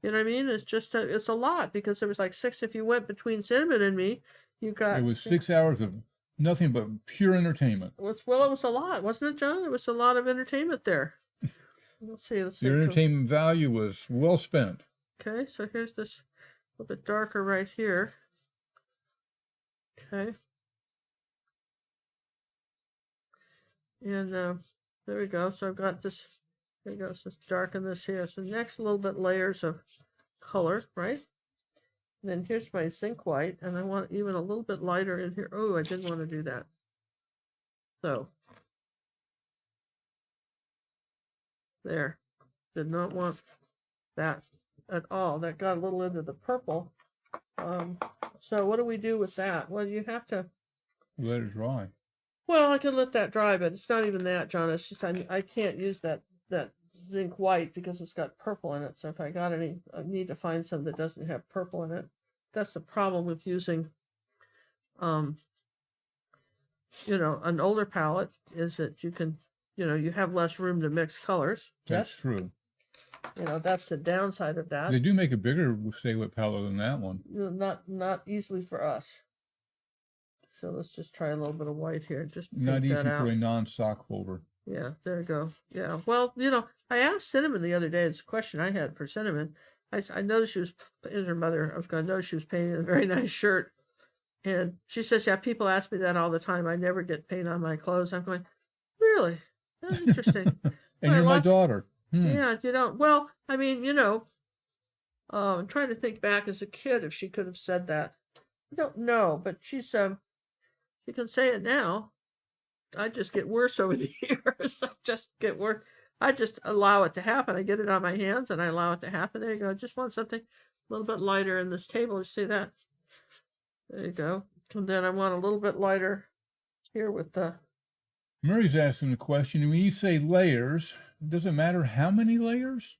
you know what I mean? It's just, it's a lot because there was like 6, if you went between Cinnamon and me, you got. It was 6 hours of nothing but pure entertainment. Well, it was a lot, wasn't it, John? There was a lot of entertainment there. Let's see. Your entertainment value was well spent. Okay, so here's this a little bit darker right here. Okay. And there we go. So I've got this, there we go. So let's darken this here. So next, a little bit layers of color, right? And then here's my zinc white, and I want even a little bit lighter in here. Oh, I didn't want to do that. So there. Did not want that at all. That got a little into the purple. So what do we do with that? Well, you have to let it dry. Well, I can let that dry, but it's not even that, John. It's just I can't use that zinc white because it's got purple in it. So if I got any, I need to find some that doesn't have purple in it. That's the problem with using, an older palette is that you can, you have less room to mix colors. That's true. That's the downside of that. They do make a bigger stay wet palette than that one. Not easily for us. So let's just try a little bit of white here. Just not easy for a non-sock folder. Yeah, there you go. Yeah, well, I asked Cinnamon the other day. It's a question I had for Cinnamon. I noticed she was, as her mother, I was going to know she was painting a very nice shirt. And she says, yeah, people ask me that all the time. I never get paint on my clothes. I'm going, really? That's interesting. And you're my daughter. Yeah, well, I mean, I'm trying to think back as a kid if she could have said that. I don't know, but she can say it now. I just get worse over the years. I just get worse. I just allow it to happen. I get it on my hands and I allow it to happen. There you go. I just want something a little bit lighter in this table. You see that? There you go. And then I want a little bit lighter here with the... Murray's asking a question. When you say layers, does it matter how many layers?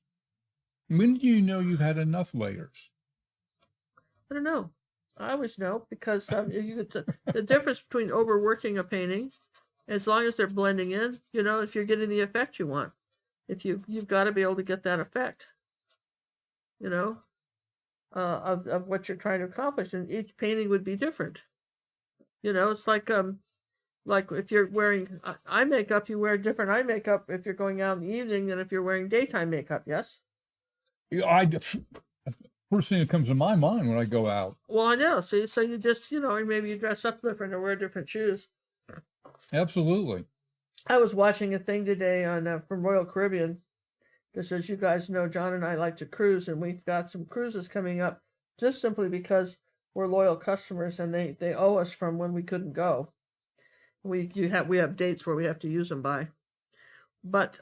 When do you know you've had enough layers? I don't know. I always know because the difference between overworking a painting, as long as they're blending in, if you're getting the effect you want, if you've got to be able to get that effect, of what you're trying to accomplish, and each painting would be different. It's like if you're wearing eye makeup, you wear different eye makeup if you're going out in the evening than if you're wearing daytime makeup. Yes. Yeah, first thing that comes to my mind when I go out. Well, I know. See, so you just, maybe you dress up different or wear different shoes. Absolutely. I was watching a thing today on from Royal Caribbean, because as you guys know, John and I like to cruise, and we've got some cruises coming up just simply because we're loyal customers and they owe us from when we couldn't go. We have dates where we have to use them by. But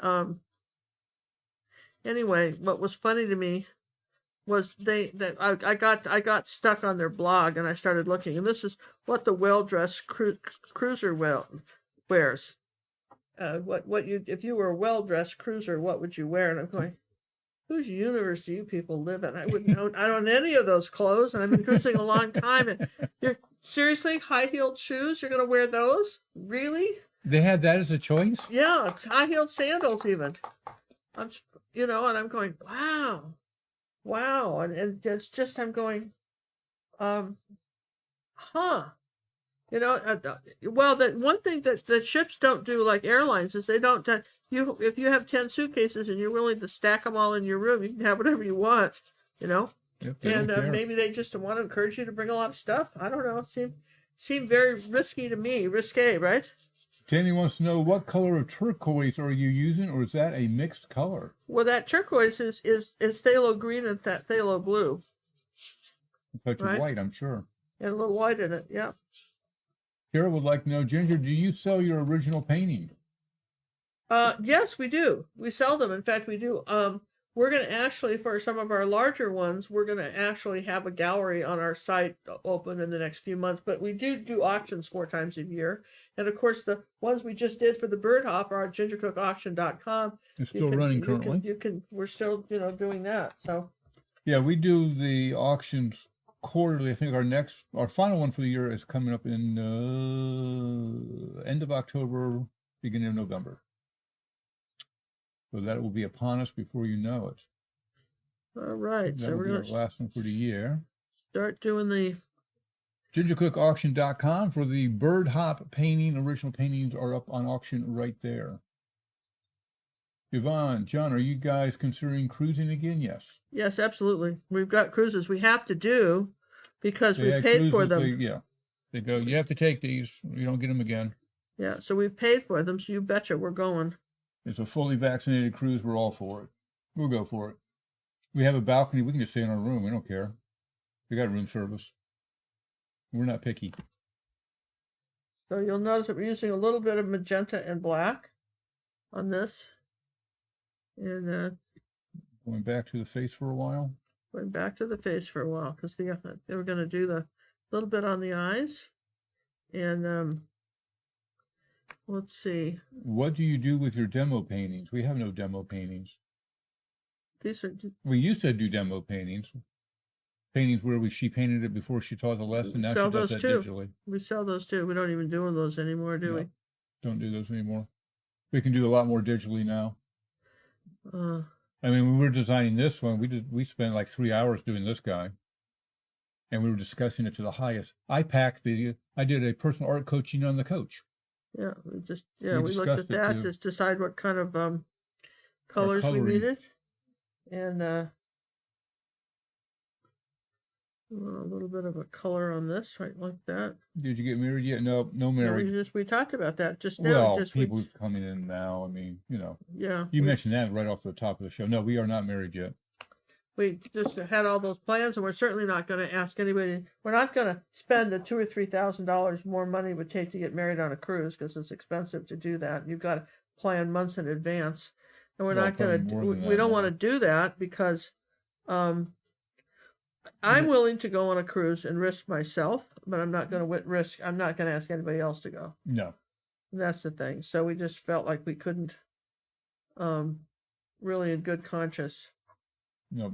anyway, what was funny to me was I got stuck on their blog and I started looking, and this is what the well-dressed cruiser wears. If you were a well-dressed cruiser, what would you wear? And I'm going, whose universe do you people live in? I wouldn't know. I don't own any of those clothes, and I've been cruising a long time. And you're seriously high-heeled shoes? You're going to wear those? Really? They had that as a choice? Yeah, high-heeled sandals even. And I'm going, wow, and it's just I'm going, huh. You know, well, the one thing that ships don't do like airlines is they don't. You if you have 10 suitcases and you're willing to stack them all in your room, you can have whatever you want. You know, Yep, they and don't care. maybe they just want to encourage you to bring a lot of stuff. I don't know. It seemed very risky to me. Risque, right? Tammy wants to know, what color of turquoise are you using, or is that a mixed color? Well, that turquoise is phthalo green and that phthalo blue, A touch of right? white, I'm sure. And a little white in it. Yeah. Kara would like to know, Ginger, do you sell your original painting? Yes, we do. We sell them. In fact, we do. We're going to actually, for some of our larger ones, we're going to actually have a gallery on our site open in the next few months. But we do auctions 4 times a year. And of course, the ones we just did for the bird hop are at gingercookauction.com. It's still running currently. We're still, doing that. So. Yeah, we do the auctions quarterly. I think our final one for the year is coming up in end of October, beginning of November. So that will be upon us before you know it. All right. That So will we're be our going to last one for the year. start doing the gingercookauction.com for the bird hop painting. Original paintings are up on auction right there. Yvonne, John, are you guys considering cruising again? Yes. Yes, absolutely. We've got cruises we have to do because They we had paid for cruises, them. They go, you have to take these. You don't get them again. Yeah, so we've paid for them, so you betcha we're going. It's a fully vaccinated cruise. We're all for it. We'll go for it. We have a balcony. We can just stay in our room. We don't care. We got room service. We're not picky. So you'll notice that we're using a little bit of magenta and black on this. And Going back to the face for a while. going back to the face for a while because they were going to do the little bit on the eyes. And let's see. What do you do with your demo paintings? We have no demo paintings. These are. We used to do demo paintings. Paintings where she painted it before she taught the lesson. Now she does that digitally. We sell those too. We don't even do those anymore, do we? Don't do those anymore. We can do a lot more digitally now. I mean, when we were designing this one, we spent like 3 hours doing this guy, and we were discussing it to the highest. I did a personal art coaching on the coach. Yeah, we looked at that to decide what kind of colors we needed, and a little bit of a color on this, right, like that. Did you get married yet? No, no married. No, we talked about that just now. Well, people coming in now. I mean, Yeah. You mentioned that right off the top of the show. No, we are not married yet. We just had all those plans, and we're certainly not going to ask anybody. We're not going to spend the $2,000 or $3,000 more money it would take to get married on a cruise because it's expensive to do that. You've got to plan months in advance, and we're not going to. We don't want to do that because I'm willing to go on a cruise and risk myself, but I'm not going to risk. I'm not going to ask anybody else to go. No, and that's the thing. So we just felt like we couldn't, really in good conscience. Nope.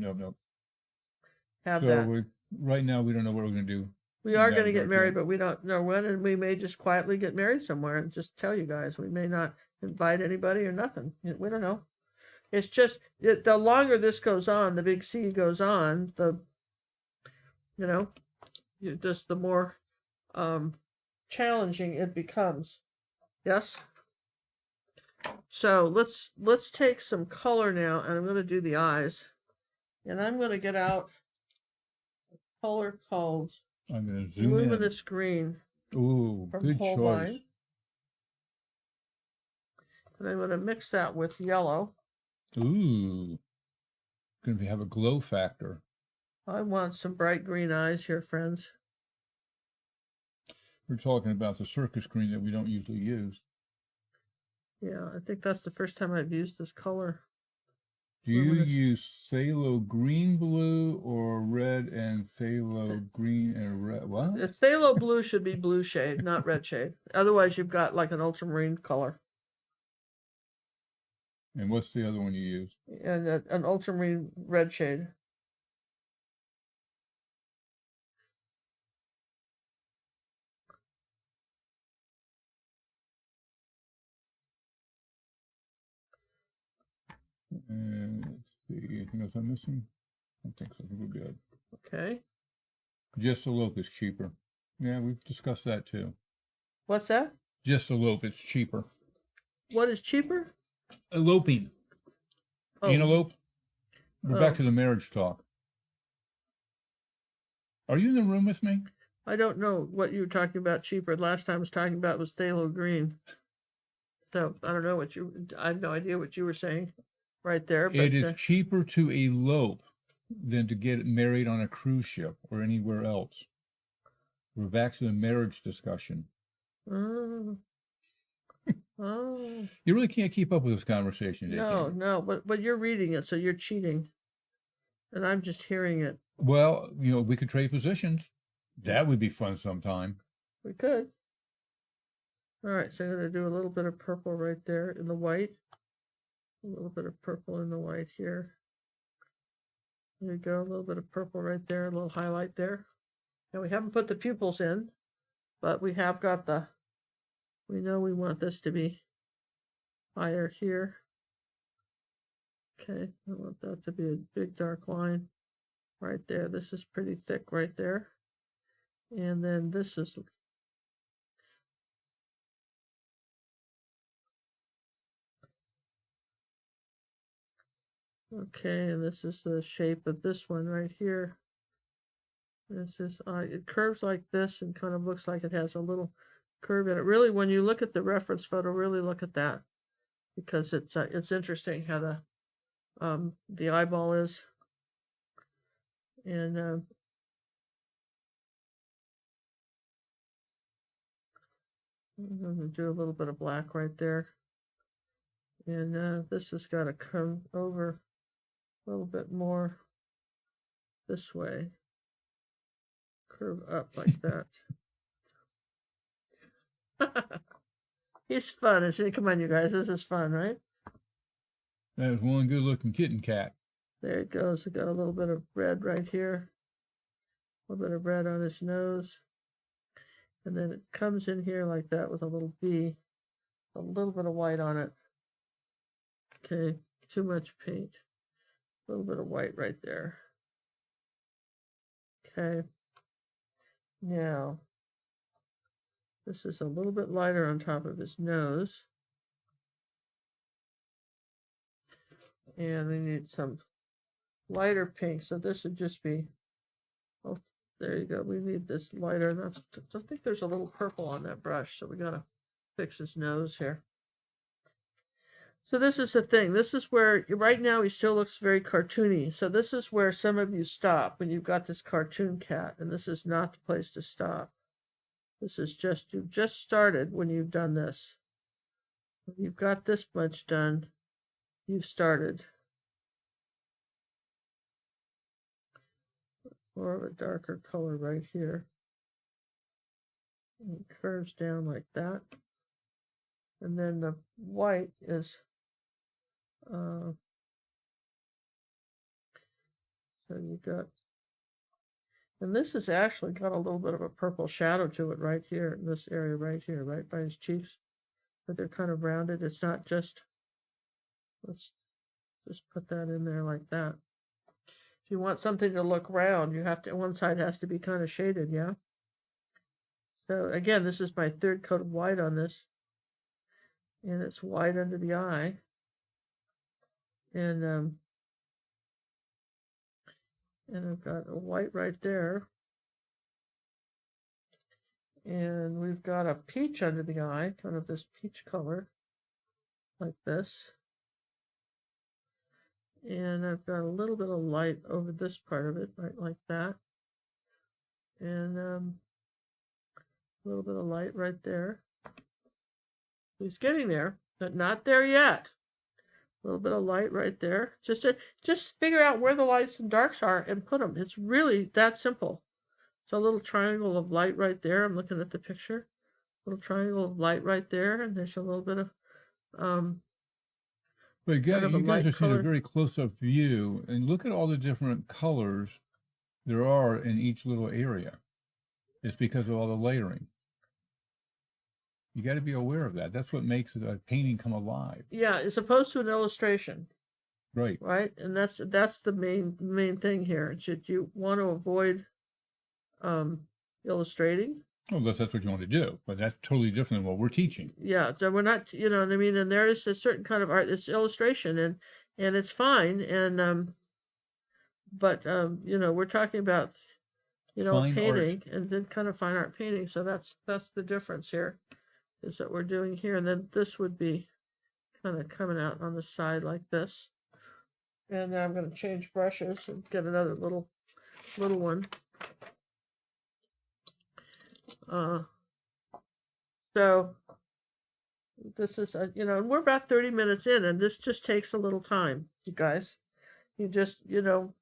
Have that. Right now, we don't know what we're going to do. We are going to get married, but we don't know when, and we may just quietly get married somewhere and just tell you guys. We may not invite anybody or nothing. We don't know. It's just the longer this goes on, the big C goes on, just the more challenging it becomes. Yes. So let's take some color now, and I'm going to do the eyes, and I'm going to get out a color called I'm going to zoom Luminous Green. Ooh, good choice. Wine. And I'm going to mix that with yellow. Ooh, going to have a glow factor. I want some bright green eyes here, friends. We're talking about the circus green that we don't usually use. Yeah, I think that's the first time I've used this color. Do you use phthalo green blue or red and phthalo green and red? What? The phthalo blue should be blue shade, not red shade. Otherwise, you've got like an ultramarine color. And what's the other one you use? And an ultramarine red shade. And let's see, anything else I'm missing? I don't think so. I think we're good. Okay. Just the look is cheaper. Yeah, we've discussed that too. What's that? Just elope. It's cheaper. What is cheaper? Eloping. Oh, Antelope. We're back oh. to the marriage talk. Are you in the room with me? I don't know what you were talking about cheaper. Last time I was talking about was phthalo green. So I don't know what I have no idea what you were saying right there. But It is cheaper to elope than to get married on a cruise ship or anywhere else. We're back to the marriage discussion. oh, oh. You really can't keep up with this conversation, can No, you? no, but you're reading it, so you're cheating. And I'm just hearing it. Well, we could trade positions. That would be fun sometime. We could. All right, so I'm going to do a little bit of purple right there in the white. A little bit of purple in the white here. There you go, a little bit of purple right there, a little highlight there. Now we haven't put the pupils in, but we have got we know we want this to be higher here. Okay, I want that to be a big dark line right there. This is pretty thick right there. And then this is okay, and this is the shape of this one right here. This is it curves like this and kind of looks like it has a little curve in it. Really, when you look at the reference photo, really look at that, because it's interesting how the eyeball is. And I'm going to do a little bit of black right there. And this has got to come over a little bit more this way. Curve up like that. He's fun, isn't he? Come on, you guys. This is fun, right? That is one good-looking kitten cat. There it goes. I got a little bit of red right here. A little bit of red on his nose. And then it comes in here like that with a little B. A little bit of white on it. Okay, too much paint. A little bit of white right there. Okay. Now, this is a little bit lighter on top of his nose. And we need some lighter pink. So this would just be, oh, there you go. We need this lighter. I think there's a little purple on that brush. So we got to fix his nose here. So this is the thing. This is where, right now, he still looks very cartoony. So this is where some of you stop when you've got this cartoon cat. And this is not the place to stop. This is just, you've just started when you've done this. When you've got this much done, you've started. More of a darker color right here. And it curves down like that. And then the white is, so you got, and this has actually got a little bit of a purple shadow to it right here in this area right here, right by his cheeks. But they're kind of rounded. It's not just, let's just put that in there like that. If you want something to look round, you have to, one side has to be kind of shaded, yeah? So again, this is my third coat of white on this. And it's white under the eye. And I've got a white right there. And we've got a peach under the eye, kind of this peach color, like this. And I've got a little bit of light over this part of it, right like that. And a little bit of light right there. He's getting there, but not there yet. A little bit of light right there. Just figure out where the lights and darks are and put them. It's really that simple. So a little triangle of light right there. I'm looking at the picture. A little triangle of light right there, and there's a little bit of But you guys are seeing color. a very close-up view, and look at all the different colors there are in each little area. It's because of all the layering. You got to be aware of that. That's what makes a painting come alive. Yeah, as opposed to an illustration. Right. Right, and that's the main thing here. You want to avoid illustrating, Unless that's what you want to do, but that's totally different than what we're teaching. Yeah, so we're not, you know what I mean? And there is a certain kind of art, it's illustration, and it's fine, and but you know, we're talking about, you know, Fine painting and then kind of fine art painting. So that's the difference here, is that we're doing here, and then this would be kind of coming out on the side like this. And now I'm going to change brushes and get another little one. So this is, you know, we're about 30 minutes in, and this just takes a little time, you guys. You just, you know,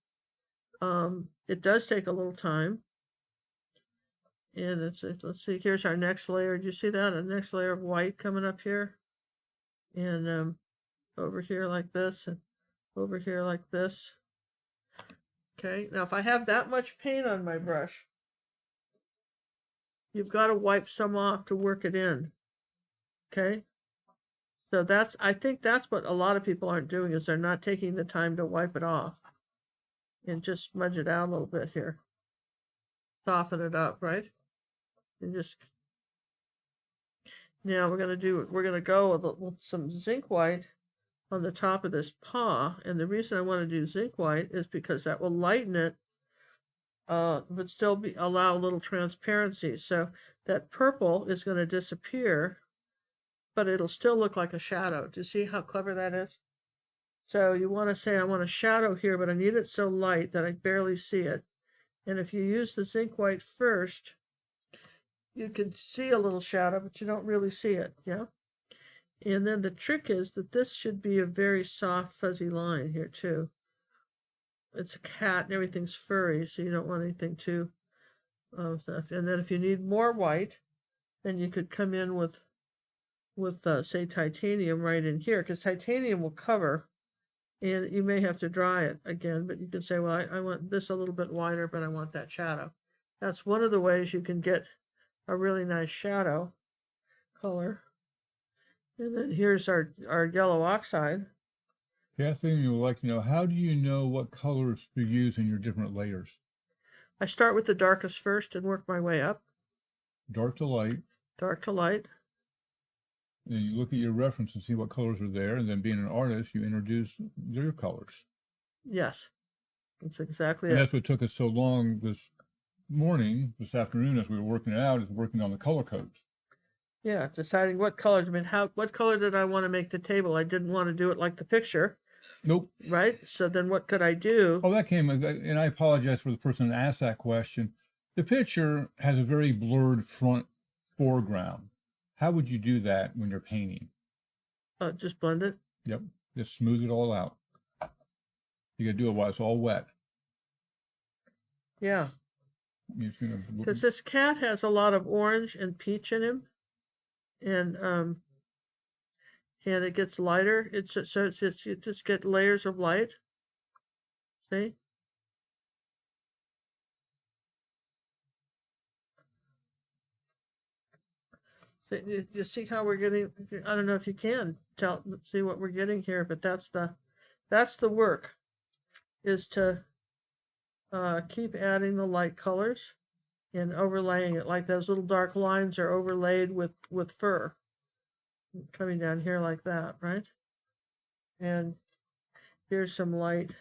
it does take a little time. And let's see, here's our next layer. Do you see that? A next layer of white coming up here. And over here like this, and over here like this. Okay, now if I have that much paint on my brush, you've got to wipe some off to work it in. Okay? So I think that's what a lot of people aren't doing, is they're not taking the time to wipe it off. And just smudge it out a little bit here. Soften it up, right? And just, now we're going to go with some zinc white on the top of this paw. And the reason I want to do zinc white is because that will lighten it, but still allow a little transparency. So that purple is going to disappear, but it'll still look like a shadow. Do you see how clever that is? So you want to say, I want a shadow here, but I need it so light that I barely see it. And if you use the zinc white first, you can see a little shadow, but you don't really see it, yeah? And then the trick is that this should be a very soft, fuzzy line here, too. It's a cat and everything's furry, so you don't want anything too stuff. And then if you need more white, then you could come in with say, titanium right in here, because titanium will cover, and you may have to dry it again, but you can say, well, I want this a little bit wider, but I want that shadow. That's one of the ways you can get a really nice shadow color. And then here's our yellow oxide. Kathleen, you would like to know, how do you know what colors to use in your different layers? I start with the darkest first and work my way up. Dark to light. Dark to light. And you look at your reference and see what colors are there, and then being an artist, you introduce your colors. Yes, that's exactly and it. That's what took us so long this afternoon, as we were working it out, is working on the color codes. Yeah, deciding what colors. I mean, what color did I want to make the table? I didn't want to do it like the picture. Nope. Right? So then what could I do? Oh, that came, and I apologize for the person that asked that question. The picture has a very blurred front foreground. How would you do that when you're painting? Just blend it? Yep. Just smooth it all out. You gotta do it while it's all wet. Yeah. Because this cat has a lot of orange and peach in him. And it gets lighter. You just get layers of light. See? So you see how we're getting? I don't know if you can see what we're getting here, but that's the work, is to keep adding the light colors and overlaying it, like those little dark lines are overlaid with fur. Coming down here like that, right? And here's some light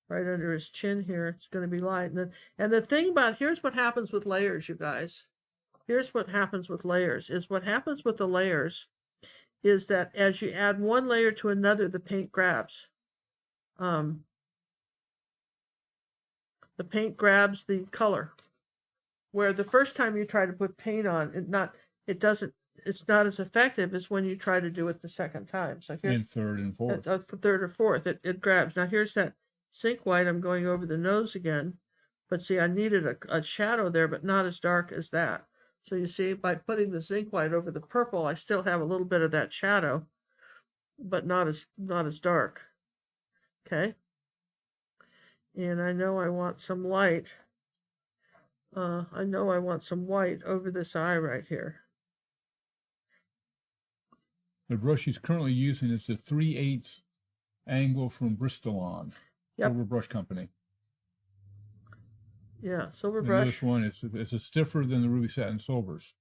right under his chin here. It's going to be light. And the thing about, here's what happens with layers, you guys. Here's what happens with layers. What happens with the layers is that as you add one layer to another, the paint grabs. The paint grabs the color. Where the first time you try to put paint on, it's not as effective as when you try to do it the second time. So here's, and third and fourth. Third or fourth, it grabs. Now here's that zinc white. I'm going over the nose again, but see, I needed a shadow there, but not as dark as that. So you see, by putting the zinc white over the purple, I still have a little bit of that shadow, but not as dark. Okay. And I know I want some light. I know I want some white over this eye right here. The brush he's currently using is the 3/8 angle from Bristol-On. Yep. Silver Brush Company. Yeah, silver And brush. this one is it's a stiffer than the ruby satin silvers.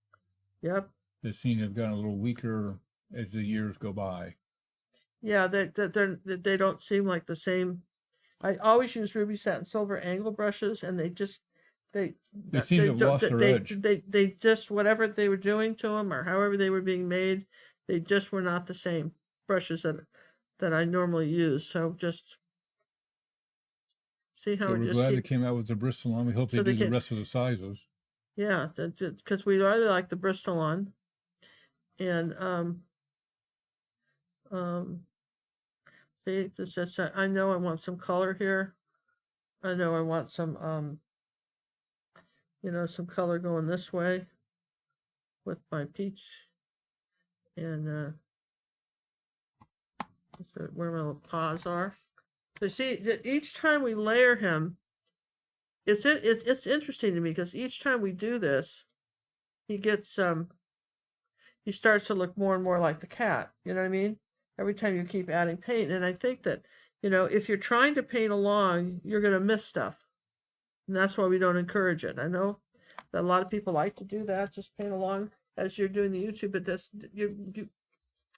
Yep. They seem to have gotten a little weaker as the years go by. Yeah, they don't seem like the same. I always use ruby satin silver angle brushes, and they They seem to have don't lost their they edge. they just whatever they were doing to them or however they were being made, they just were not the same brushes that I normally use. So just see how So we we're just glad they keep came out with the Bristol one. We hope they so they do the can rest of the sizes. yeah because we really like the Bristol one and um see it's just I know I want some color here. I know I want some some color going this way with my peach and where my little paws are. So see that each time we layer him, it's interesting to me because each time we do this, he gets he starts to look more and more like the cat. You know what I mean? Every time you keep adding paint, and I think that if you're trying to paint along, you're gonna miss stuff, and that's why we don't encourage it. I know that a lot of people like to do that, just paint along as you're doing the YouTube, but this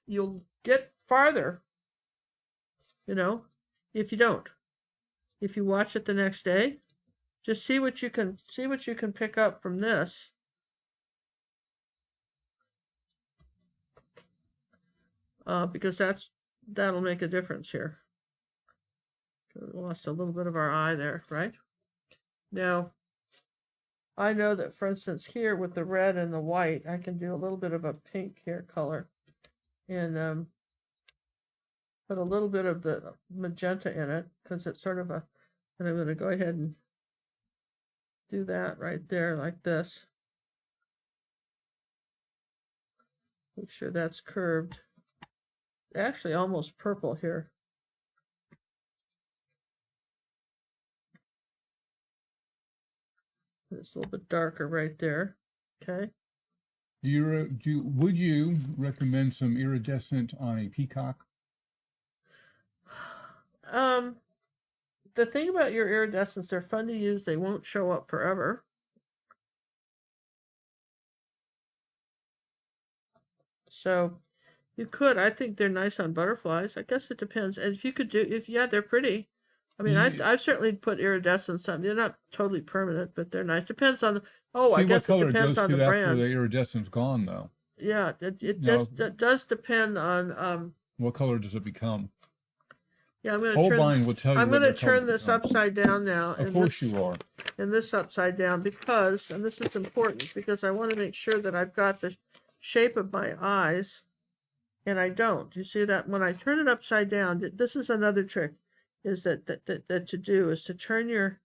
you'll get farther, if you don't. If you watch it the next day, just see what you can pick up from this. Because that'll make a difference here. We lost a little bit of our eye there, right? Now, I know that, for instance, here with the red and the white, I can do a little bit of a pink hair color and put a little bit of the magenta in it because it's sort of and I'm going to go ahead and do that right there like this. Make sure that's curved. Actually, almost purple here. It's a little bit darker right there. Okay. Would you recommend some iridescent on a peacock? The thing about your iridescents, they're fun to use. They won't show up forever. So you could. I think they're nice on butterflies. I guess it depends. And if you could yeah, they're pretty. I mean, I've certainly put iridescents on. They're not totally permanent, but they're nice. Depends on. I See what guess it color it depends goes on the to after brand. the iridescent's gone, though. Yeah, it No. does depend on. What color does it become? Yeah, I'm going to Holbein will tell you. I'm what going to the color turn this becomes. upside down now. Of course you are. And this upside down because, and this is important because I want to make sure that I've got the shape of my eyes, and I don't. You see that when I turn it upside down, this is another trick, is that to do is to turn your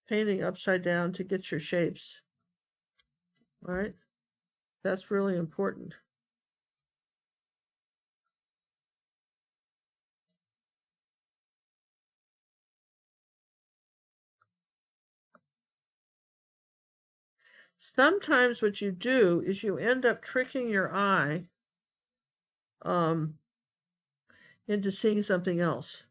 painting upside down to get your shapes. All right, that's really important. Sometimes what you do is you end up tricking your eye into seeing something else.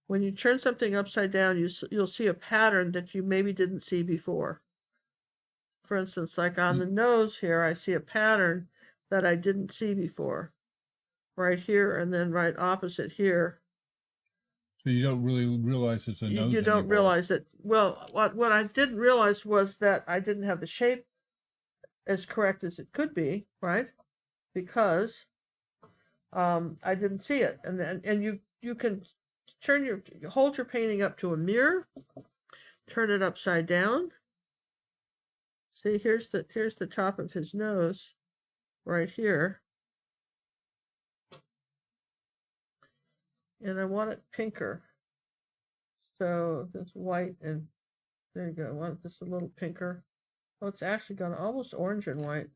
When you turn something upside down, you'll see a pattern that you maybe didn't see before. For instance, like on the nose here, I see a pattern that I didn't see before. Right here and then right opposite here. So you don't really realize it's a nose. You don't anymore. realize it. Well, what I didn't realize was that I didn't have the shape as correct as it could be, right? Because I didn't see it. And then you can hold your painting up to a mirror, turn it upside down. See, here's the top of his nose right here. And I want it pinker. So this white and there you go. I want this a little pinker. Oh, it's actually gone almost orange and white.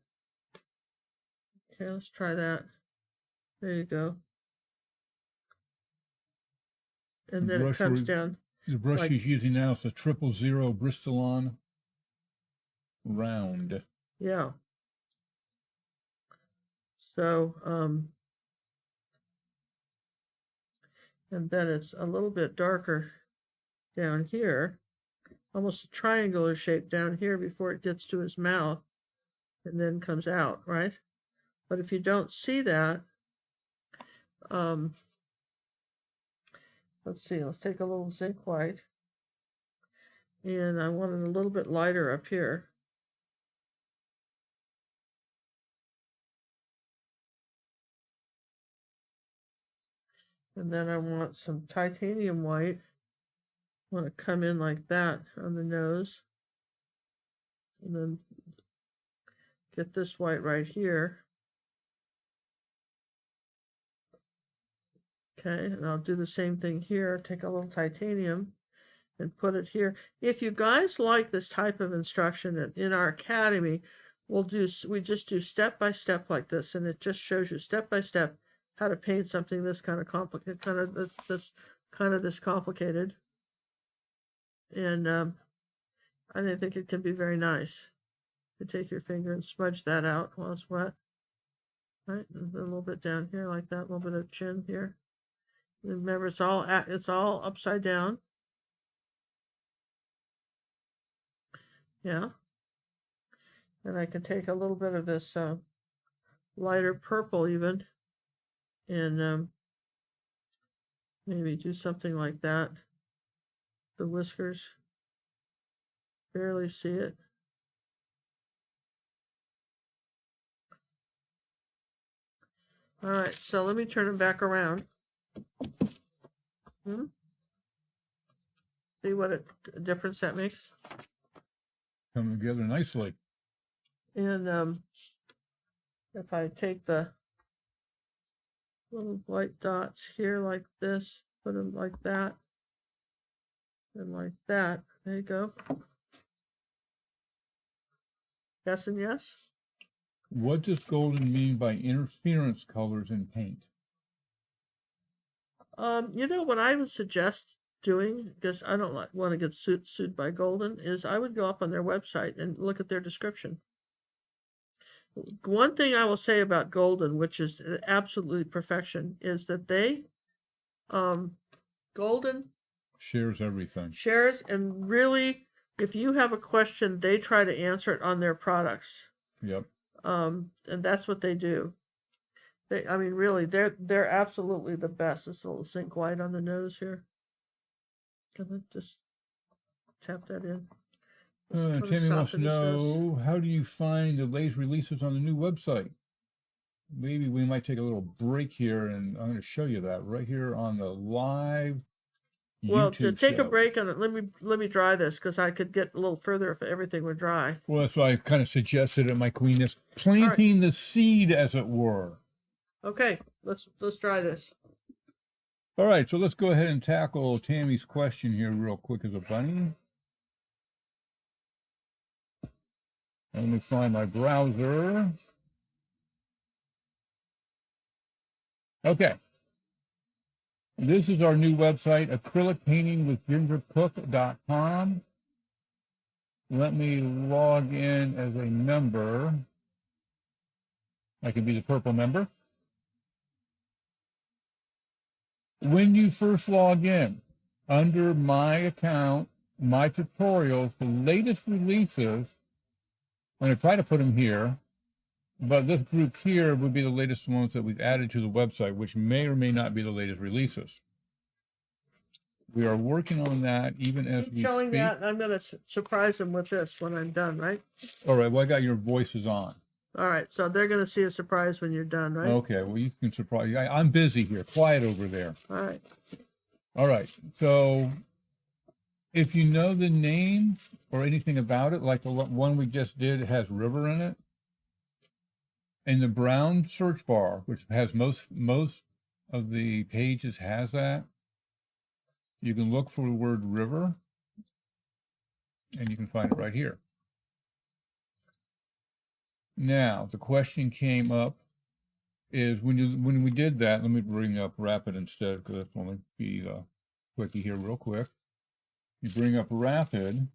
Okay, let's try that. There you go. And then it comes down. The brush like, he's using now is a 000 Bristol round. Yeah. So, and then it's a little bit darker down here. almost a triangular shape down here before it gets to his mouth and then comes out, right? But if you don't see that, let's see, let's take a little zinc white, and I want it a little bit lighter up here. And then I want some titanium white. I want to come in like that on the nose. And then get this white right here. Okay, and I'll do the same thing here. Take a little titanium and put it here. If you guys like this type of instruction in our academy, we just do step by step like this, and it just shows you step by step how to paint something this kind of complicated, this complicated. And I think it can be very nice. You take your finger and smudge that out while it's wet. Right, and a little bit down here like that, a little bit of chin here. Remember, it's all upside down. Yeah. And I can take a little bit of this lighter purple even, and maybe do something like that. The whiskers, barely see it. All right, so let me turn them back around. See what a difference that makes? Come together nicely. And if I take the little white dots here like this, put them like that, and like that. There you go. Yes and yes? What does golden mean by interference colors in paint? You know what I would suggest doing, because I don't want to get sued by Golden, is I would go up on their website and look at their description. One thing I will say about Golden, which is absolutely perfection, is that they, Golden Shares everything. shares, and really, if you have a question, they try to answer it on their products. Yep. And that's what they do. I mean, really, they're absolutely the best. This little zinc white on the nose here. Can I just tap that in? Tammy wants to know, how do you find the latest releases on the new website? Maybe we might take a little break here, and I'm going to show you that right here on the live Well, YouTube to take a show. break on it, let me dry this, because I could get a little further if everything were dry. Well, that's why I kind of suggested it, my queen, is planting the seed, as it were. Okay, let's try this. All right, so let's go ahead and tackle Tammy's question here real quick as a bunny. Let me find my browser. Okay. This is our new website, acrylicpaintingwithgingercook.com. Let me log in as a member. I can be the purple member. When you first log in, under my account, my tutorials, the latest releases, I'm going to try to put them here, but this group here would be the latest ones that we've added to the website, which may or may not be the latest releases. We are working on that even as we Showing speak. that, I'm going to surprise them with this when I'm done, right? All right, well, I got your voices on. All right, so they're going to see a surprise when you're done, right? Okay, well, you can surprise. I'm busy here. Quiet over there. All right. All right, so if you know the name or anything about it, like the one we just did, it has river in it. In the brown search bar, which has most of the pages has that, you can look for the word river, and you can find it right here. Now, the question came up is when we did that, let me bring up Rapid instead, because that's only be quickie here real quick. You bring up Rapid.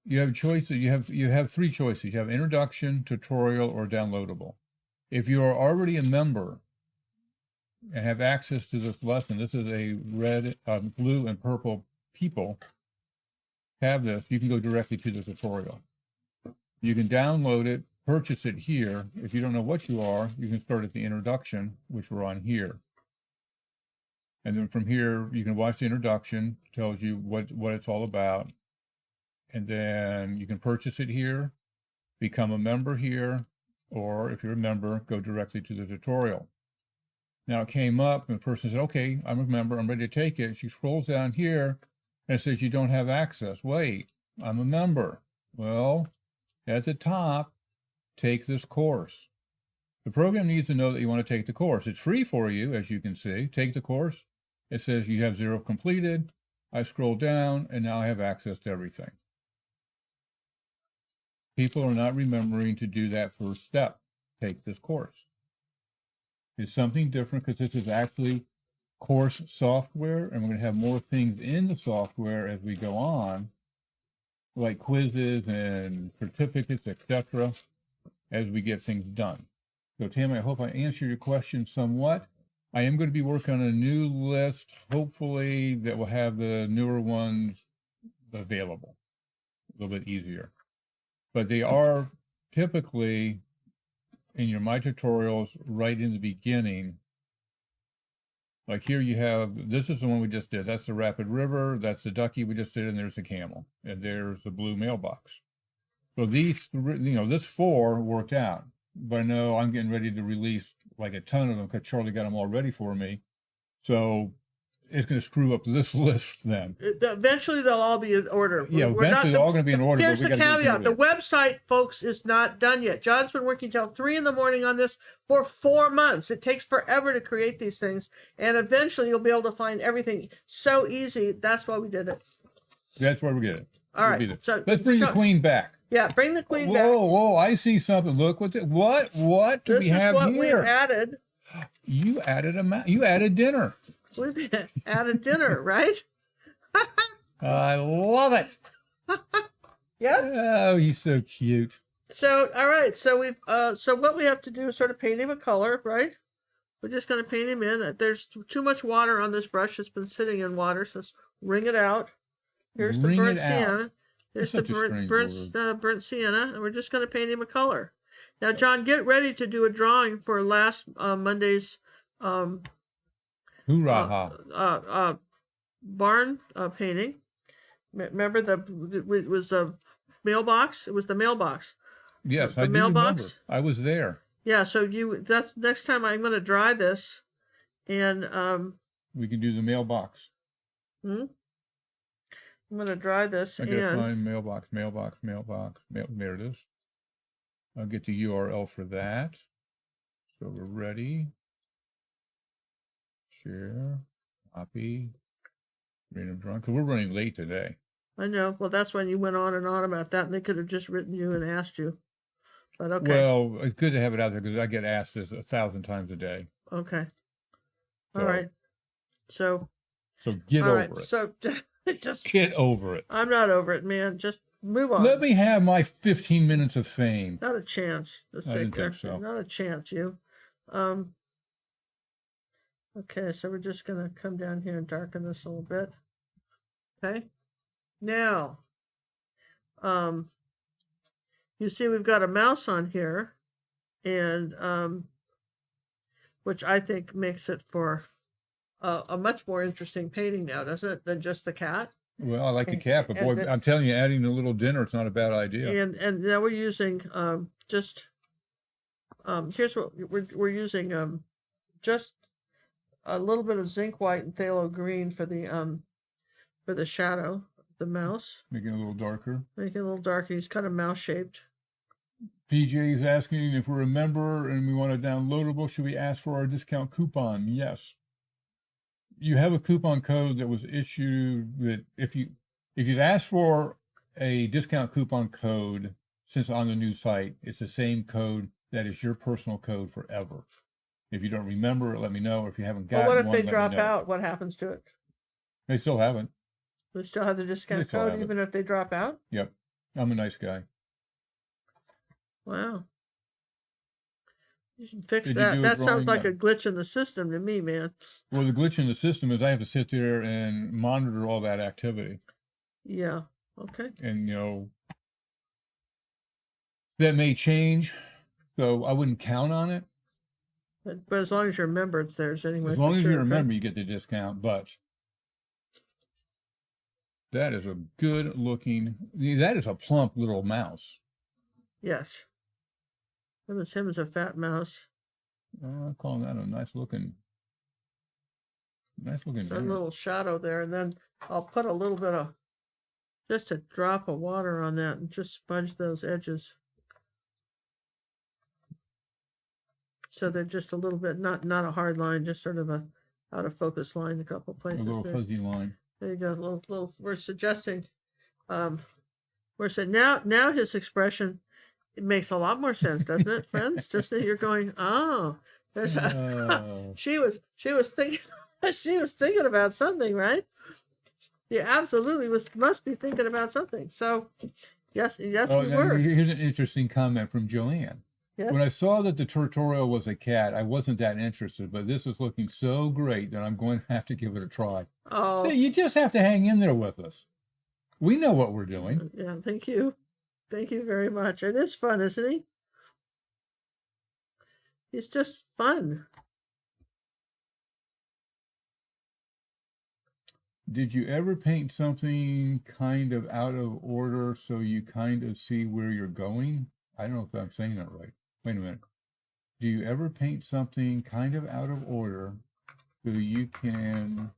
You have choices. You have three choices. You have introduction, tutorial, or downloadable. If you are already a member and have access to this lesson, this is a red, blue, and purple people have this, you can go directly to the tutorial. You can download it, purchase it here. If you don't know what you are, you can start at the introduction, which we're on here. And then from here, you can watch the introduction, tells you what it's all about. And then you can purchase it here, become a member here, or if you're a member, go directly to the tutorial. Now it came up and the person said, okay, I'm a member, I'm ready to take it. She scrolls down here and it says you don't have access. Wait, I'm a member. Well, at the top, take this course. The program needs to know that you want to take the course. It's free for you, as you can see. Take the course. It says you have 0 completed. I scroll down and now I have access to everything. People are not remembering to do that first step. Take this course. It's something different because this is actually course software, and we're going to have more things in the software as we go on, like quizzes and certificates, etc., as we get things done. So, Tammy, I hope I answered your question somewhat. I am going to be working on a new list, hopefully, that will have the newer ones available, a little bit easier. But they are typically in your My Tutorials right in the beginning. Like here you have, this is the one we just did. That's the Rapid River, that's the Ducky we just did, and there's the Camel, and there's the blue mailbox. So these, this 4 worked out. But I know I'm getting ready to release like a ton of them because Charlie got them all ready for me. So it's going to screw up this list then. Eventually, they'll all be in order. Yeah, eventually they're all going to be in order. Here's the caveat. The website, folks, is not done yet. John's been working till 3 in the morning on this for 4 months. It takes forever to create these things. And eventually, you'll be able to find everything so easy. That's why we did it. That's why we did it. All right. So let's bring the Queen back. Yeah, bring the Queen back. Whoa, I see something. Look what do we have here? This is what we added. You added dinner. We've added dinner, right? I love it. Yes. Oh, he's so cute. So, all right. So we've so what we have to do is sort of paint him a color, right? We're just going to paint him in. There's too much water on this brush. It's been sitting in water, so let's wring it out. Here's the burnt sienna. Here's the burnt sienna, and we're just going to paint him a color. Now, John, get ready to do a drawing for last Monday's Hoorah! Barn painting. Remember it was a mailbox. It was the mailbox. Yes, the I do mailbox. remember. I was there. Yeah, so that's next time I'm going to dry this, and we can do the mailbox. I'm going to dry this. I gotta find mailbox. There it is. I'll get the URL for that. So we're ready. Share, copy, random drawing. Because we're running late today. I know. Well, that's when you went on and on about that, and they could have just written you and asked you. But okay. Well, it's good to have it out there because I get asked this 1,000 times a day. Okay. All right. So get over it. So just get over it. I'm not over it, man. Just move on. Let me have my 15 minutes of fame. Not a chance. I didn't think so. Not a chance, you. Okay, so we're just going to come down here and darken this a little bit. Okay. Now, you see we've got a mouse on here, and which I think makes it for a much more interesting painting now, doesn't it, than just the cat? Well, I like the cat, but boy, I'm telling you, adding a little dinner, it's not a bad idea. And now we're using here's what we're using just a little bit of zinc white and phthalo green for the shadow of the mouse. Making it a little darker. Making it a little darker. He's kind of mouse shaped. PJ is asking if we're a member and we want a downloadable, should we ask for our discount coupon? Yes. You have a coupon code that was issued that if you've asked for a discount coupon code since on the new site, it's the same code that is your personal code forever. If you don't remember it, let me know. If you haven't got what if they drop out? What happens to it? They still haven't. They still have the discount code even if they drop out? Yep. I'm a nice guy. Wow. You should fix Did you that. do a That sounds drawing? like a glitch in the system to me, man. Well, the glitch in the system is I have to sit there and monitor all that activity. Yeah. Okay. And, that may change. So I wouldn't count on it. But as long as you remember it's theirs anyway. As long for as sure, you okay? remember, you get the discount. But that is a good looking, that is a plump little mouse. Yes. Him is a fat mouse. I call that a nice looking A dinner. little shadow there, and then I'll put a little bit of, just a drop of water on that and just smudge those edges. So they're just a little bit, not a hard line, just sort of a out of focus line, a couple A places. little there. fuzzy line. There you go. Little. We're suggesting. We're saying now his expression, it makes a lot more sense, doesn't it, friends? Just that you're going, oh, there's she was thinking she was thinking about something, right? You absolutely must be thinking about something. So yes, we now were. here's an interesting comment from Joanne. Yes. When I saw that the tutorial was a cat, I wasn't that interested, but this is looking so great that I'm going to have to give it a try. Oh, So you just have to hang in there with us. We know what we're doing. yeah. Thank you very much. It is fun, isn't he? He's just fun. Did you ever paint something kind of out of order so you kind of see where you're going? I don't know if I'm saying that right. Wait a minute. Do you ever paint something kind of out of order so you can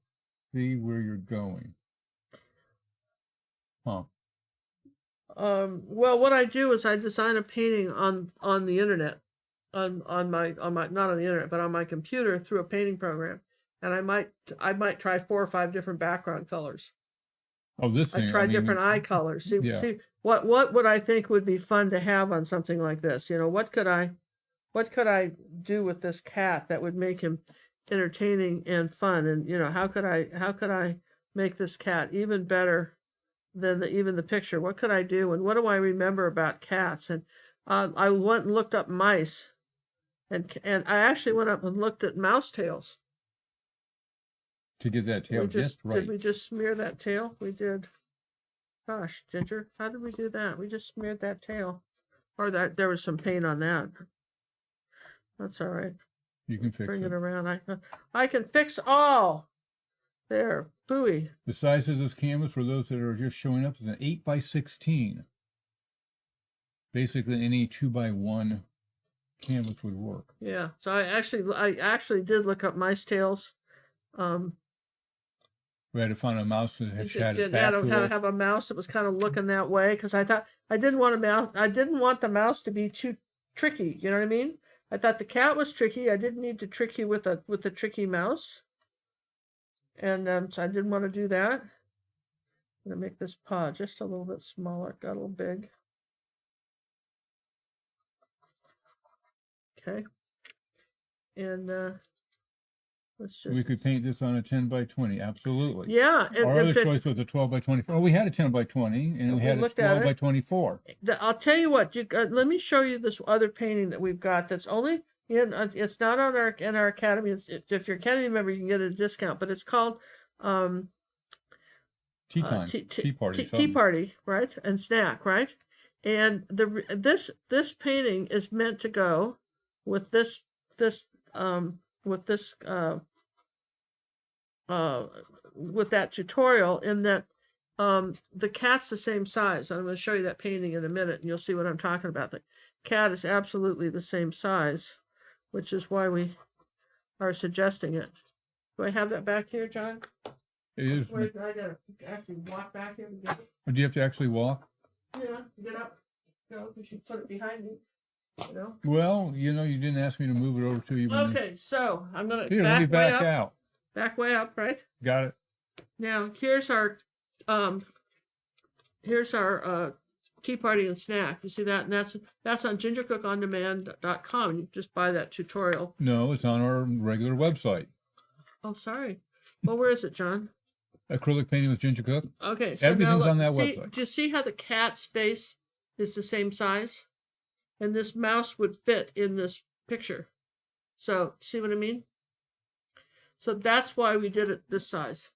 see where you're going? Huh. Well, what I do is I design a painting on the internet, on my not on the internet, but on my computer through a painting program, and I might try 4 or 5 different background colors. Oh, this I thing. try different eye colors. See, yeah. see what would I think would be fun to have on something like this? You know, what could I do with this cat that would make him entertaining and fun? And you know, how could I make this cat even better than even the picture? What could I do? And what do I remember about cats? And I went and looked up mice, and I actually went up and looked at mouse tails. To get that tail just right. Did we just smear that tail? We did. Gosh, Ginger, how did we do that? We just smeared that tail. Or that there was some paint on that. That's all right. You can fix Bring it. it around. I can fix all. There, buoy. The size of this canvas for those that are just showing up is an 8x16. Basically, any 2x1 canvas would work. Yeah. So I actually did look up mice tails. We had to find a mouse that had its back Had to to us. have a mouse that was kind of looking that way because I thought I didn't want the mouse to be too tricky. You know what I mean? I thought the cat was tricky. I didn't need to trick you with a tricky mouse, and so I didn't want to do that. I'm gonna make this paw just a little bit smaller. Got a little big. Okay, and let's just. We could paint this on a 10x20, absolutely. Yeah, and Our other choice was a 12x24. Oh, we had a 10x20, and we had a looked at it. 12x24. I'll tell you what. Let me show you this other painting that we've got. That's only it's not on in our academy. If you're academy member, you can get a discount. But it's called Tea time, tea party, tea party, right? And snack, right? And this painting is meant to go with this with that tutorial, in that the cat's the same size. I'm going to show you that painting in a minute, and you'll see what I'm talking about. The cat is absolutely the same size, which is why we are suggesting it. Do I have that back here, John? It is. Wait, I gotta actually walk back here and get it. Do you have to actually walk? Yeah, get up. Go, you should put it behind me. You know? Well, you didn't ask me to move it over to you. Okay, so I'm gonna Here, let me back out. Back way up, right? Got it. Now here's our tea party and snack. You see that? And that's on gingercookondemand.com. You just buy that tutorial. No, it's on our regular website. Oh, sorry. Well, where is it, John? Acrylic painting with Ginger Cook. Okay, so Everything's now on that website. Do you see how the cat's face is the same size? And this mouse would fit in this picture. So see what I mean? So that's why we did it this size.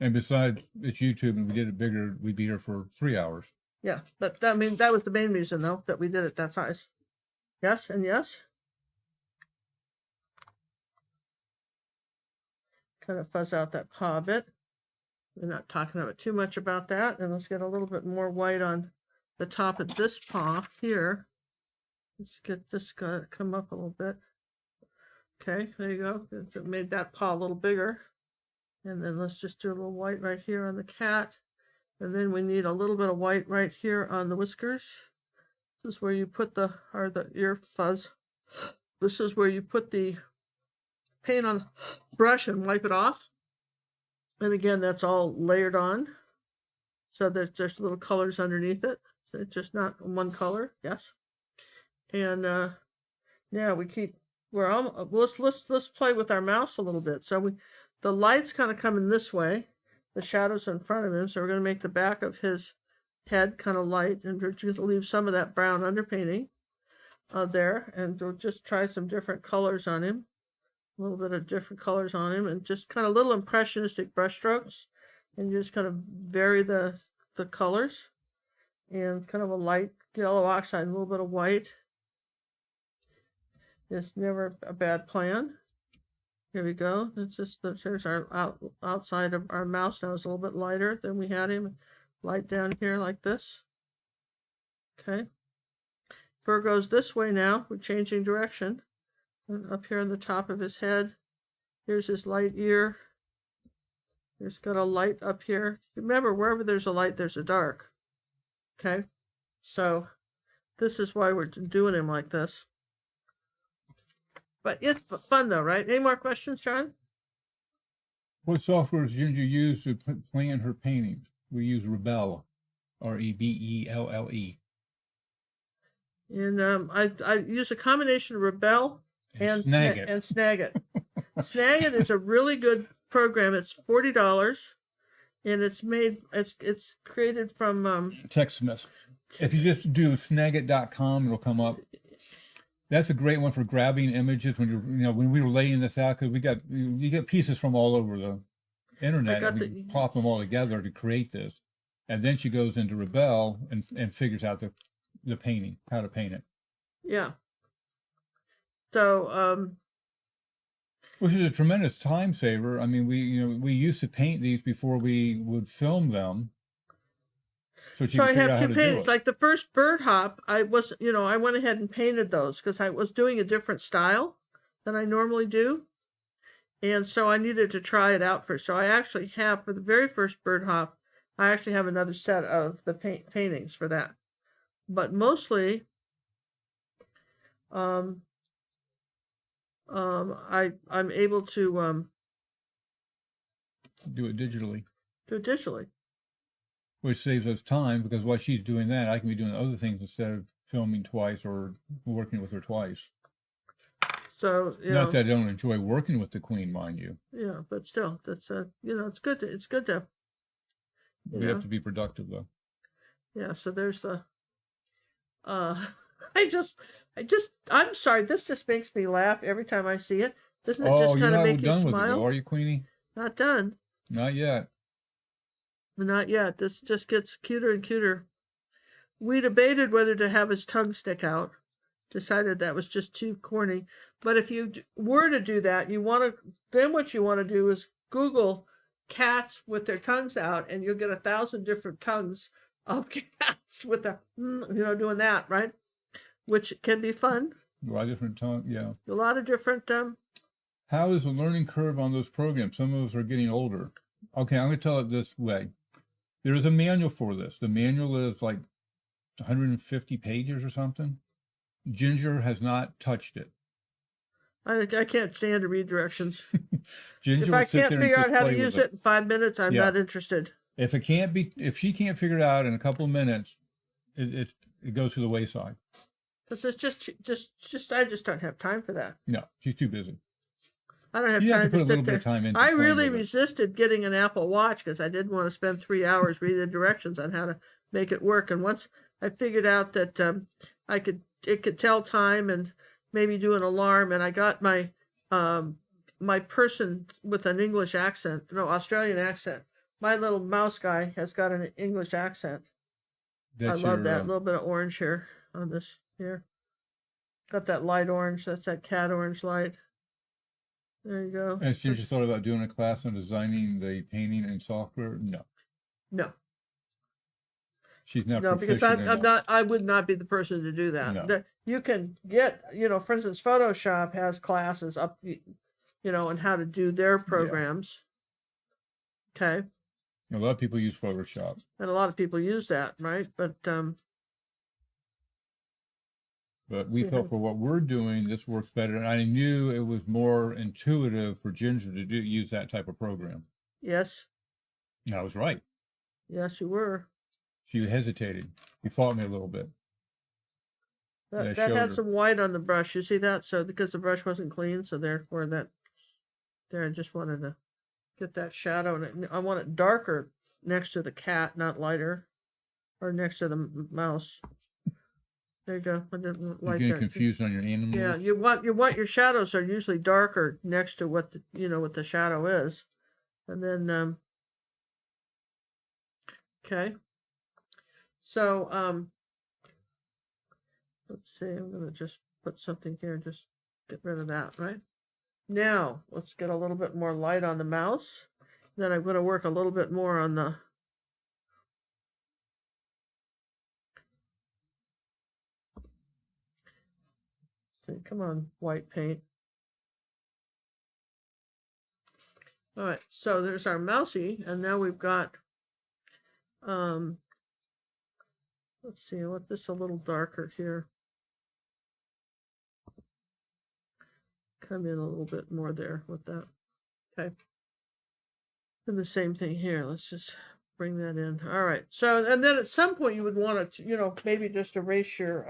And besides, it's YouTube, and we did it bigger, we'd be here for 3 hours. Yeah, but I mean, that was the main reason, though, that we did it that size. Yes and yes. Kind of fuzz out that paw a bit. We're not talking about too much about that. And let's get a little bit more white on the top of this paw here. Let's get this guy to come up a little bit. Okay, there you go. It made that paw a little bigger. And then let's just do a little white right here on the cat. And then we need a little bit of white right here on the whiskers. This is where you put the ear fuzz. This is where you put the paint on the brush and wipe it off. And again, that's all layered on. So there's just little colors underneath it. So it's just not one color. Yes. And yeah, we keep, we're almost, let's play with our mouse a little bit. So the light's kind of coming this way. The shadow's in front of him. So we're going to make the back of his head kind of light, and we're just going to leave some of that brown underpainting there. And we'll just try some different colors on him. A little bit of different colors on him, and just kind of little impressionistic brush strokes, and you just kind of vary the colors, and kind of a light yellow oxide, a little bit of white. It's never a bad plan. Here we go. It's just here's our outside of our mouse. Now it's a little bit lighter than we had him. Light down here like this. Okay. Fur goes this way now. We're changing direction. And up here on the top of his head, here's his light ear. There's got a light up here. Remember, wherever there's a light, there's a dark. Okay, so this is why we're doing him like this. But it's fun though, right? Any more questions, John? What software does Ginger use to plan her paintings? We use Rebelle, Rebelle. And I use a combination of Rebelle and Snagit. Snagit is a really good program. It's $40, and it's created from TechSmith. If you just do snagit.com, it'll come up. That's a great one for grabbing images when when we were laying this out, because you get pieces from all over the internet, and we pop them all together to create this. And then she goes into Rebelle and figures out the painting, how to paint it. Yeah. So, which is a tremendous time saver. I mean, we used to paint these before we would film them. So I have two paintings. Like the first bird hop, I went ahead and painted those because I was doing a different style than I normally do. And so I needed to try it out first. So I actually have, for the very first bird hop, I actually have another set of the paintings for that. But mostly, I'm able to do it digitally. Which saves us time, because while she's doing that, I can be doing other things instead of filming twice or working with her twice. So not that I don't enjoy working with the Queen, mind you. Yeah, but still, that's it's good to. We have to be productive, though. Yeah. So there's the. I'm sorry. This just makes me laugh every time I see it. Doesn't it just kind of make you smile? You're not done with it, are you, Queenie? Not done. Not yet. Not yet. This just gets cuter and cuter. We debated whether to have his tongue stick out. Decided that was just too corny. But if you were to do that, what you want to do is Google cats with their tongues out, and you'll get 1,000 different tongues of cats with their, doing that, right? Which can be fun. A lot of different tongues, yeah. A lot of different. How is the learning curve on those programs? Some of us are getting older. Okay, I'm going to tell it this way. There is a manual for this. The manual is like 150 pages or something. Ginger has not touched it. I can't stand to read directions. Ginger if I can't figure out how to use it in 5 minutes, I'm not interested. If she can't figure it out in a couple of minutes, it goes to the wayside. Because it's I just don't have time for that. No, she's too busy. I don't have you time have to put to a little bit of time into. I really resisted getting an Apple Watch because I didn't want to spend 3 hours reading the directions on how to make it work. And once I figured out that I could it could tell time and maybe do an alarm. And I got my my person with an English accent, no, Australian accent. My little mouse guy has got an English accent. That's I love your, that. A little bit of orange here on this here. Got that light orange. That's that cat orange light. There you go. and she just thought about doing a class on designing the painting in software. No, No, she's not no, because proficient I'm enough. not. I would not be the person to do that. No. You can get, for instance, Photoshop has classes up, on how to do their programs. Okay, A lot of people use Photoshop. and a lot of people use that, right? But But we felt for what we're doing, this works better. And I knew it was more intuitive for Ginger to use that type of program. yes, And I was right. yes, you were. She hesitated. She fought me a little bit. That, Yeah, that showed had her. some white on the brush. You see that? So because the brush wasn't clean, so therefore that there, I just wanted to get that shadow, and I want it darker next to the cat, not lighter, or next to the mouse. There you go. I didn't You're like getting that. confused on your animals. Yeah, you want your shadows are usually darker next to what what the shadow is, and then okay. So let's see. I'm gonna just put something here. Just get rid of that. Right now, let's get a little bit more light on the mouse. Then I'm gonna work a little bit more on the. See, come on, white paint. All right, so there's our mousey, and now we've got, let's see, I want this a little darker here. Come in a little bit more there with that. Okay. And the same thing here. Let's just bring that in. All right. So, and then at some point you would want to, maybe just erase your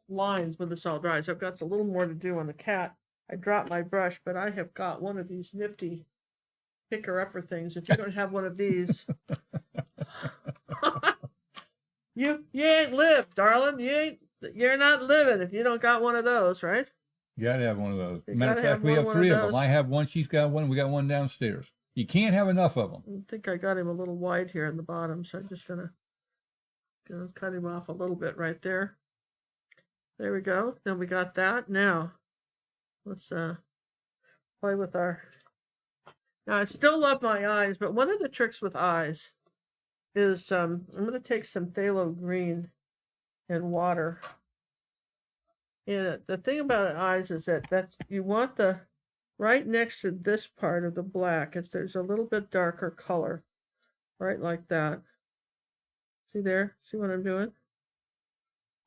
lines when this all dries. I've got a little more to do on the cat. I dropped my brush, but I have got one of these nifty picker-upper things. If you don't have one of these, you ain't lived, darling. You're not living if you don't got one of those, right? You gotta have one of those. You Matter of gotta fact, have we have one of three of them. those. I have one, she's got one, we got one downstairs. You can't have enough of them. I think I got him a little wide here in the bottom, so I'm just gonna cut him off a little bit right there. There we go. Then we got that. Now, let's play with our. Now I still love my eyes, but one of the tricks with eyes is I'm going to take some phthalo green and water. And the thing about eyes is that you want the right next to this part of the black. There's a little bit darker color, right like that. See there? See what I'm doing?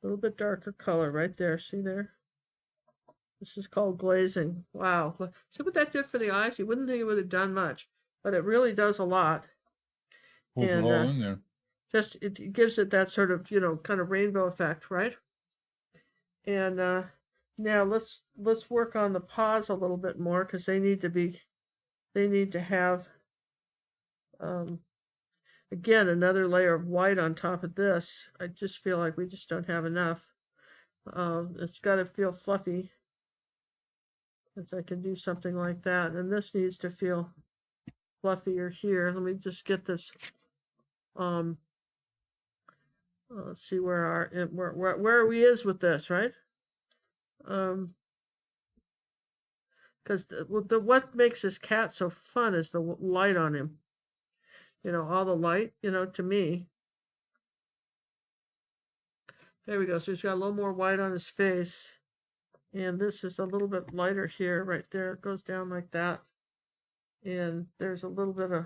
A little bit darker color right there. See there? This is called glazing. Wow. See what that did for the eyes? You wouldn't think it would have done much, but it really does a lot. Pulls it all in there. Just it gives it that sort of, kind of rainbow effect, right? And now let's work on the paws a little bit more because they need to have again another layer of white on top of this. I just feel like we just don't have enough. It's got to feel fluffy. If I can do something like that, and this needs to feel fluffier here. Let me just get this. Let's see where where we is with this, right? Because what makes this cat so fun is the light on him. All the light. To me. There we go. So he's got a little more white on his face. And this is a little bit lighter here, right there. It goes down like that. And there's a little bit of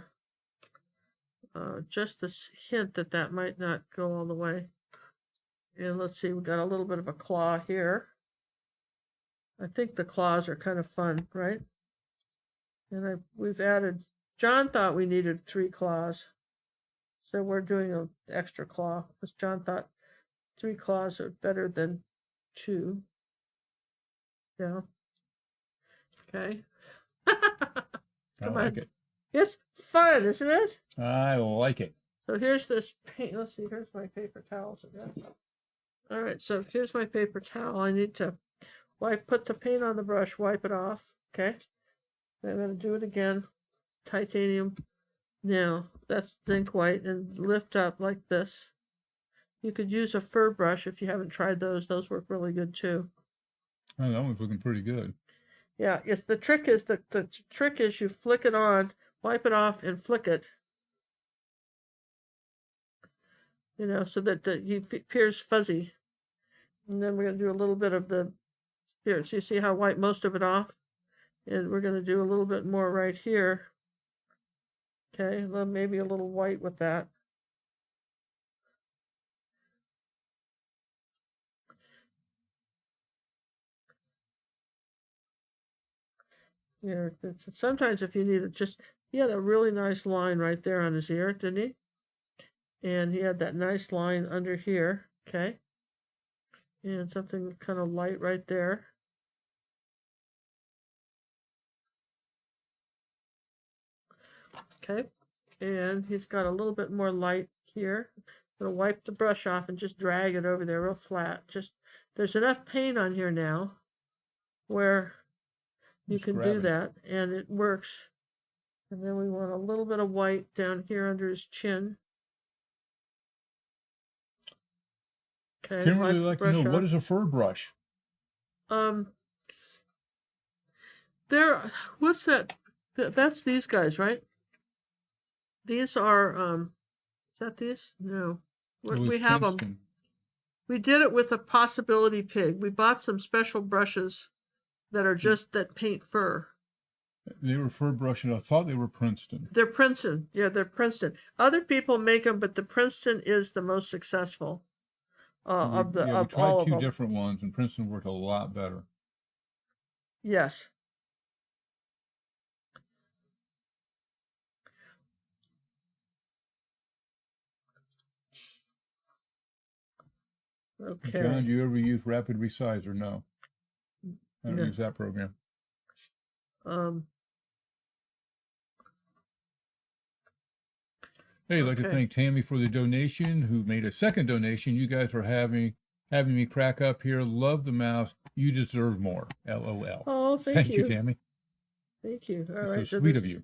just this hint that might not go all the way. And let's see, we got a little bit of a claw here. I think the claws are kind of fun, right? And we've added, John thought we needed 3 claws. So we're doing an extra claw, because John thought 3 claws are better than 2. Yeah. Okay. I like it. It's fun, isn't it? I like it. So here's this paint. Let's see, here's my paper towels again. All right, so here's my paper towel. I need to put the paint on the brush, wipe it off. Okay. I'm going to do it again. Titanium. Now, that's zinc white, and lift up like this. You could use a fur brush if you haven't tried those. Those work really good too. Oh, that one's looking pretty good. Yeah, yes. The trick is you flick it on, wipe it off, and flick it. You know, so that it appears fuzzy. And then we're going to do a little bit of the here. So you see how I wipe most of it off, and we're going to do a little bit more right here. Okay, well, maybe a little white with that. Yeah, sometimes if you need it, he had a really nice line right there on his ear, didn't he? And he had that nice line under here, okay? And something kind of light right there. Okay, and he's got a little bit more light here. I'm gonna wipe the brush off and just drag it over there real flat. There's enough paint on here now where you can do that, and it works. And then we want a little bit of white down here under his chin. Okay. Tim really like to know, what is a fur brush? What's that? That's these guys, right? These are, is that these? No. We have them. We did it with a possibility pig. We bought some special brushes that are that paint fur. They were fur brushes. I thought they were Princeton. They're Princeton. Yeah, they're Princeton. Other people make them, but the Princeton is the most successful of all of them. We tried two different ones, and Princeton worked a lot better. Yes. Okay. John, do you ever use Rapid Resizer? No. I don't use that program. Hey, I'd like to thank Tammy for the donation, who made a second donation. You guys are having me crack up here. Love the mouse. You deserve more. LOL. Oh, thank you. Thank you, Tammy. Thank you. All That's right. so sweet of you.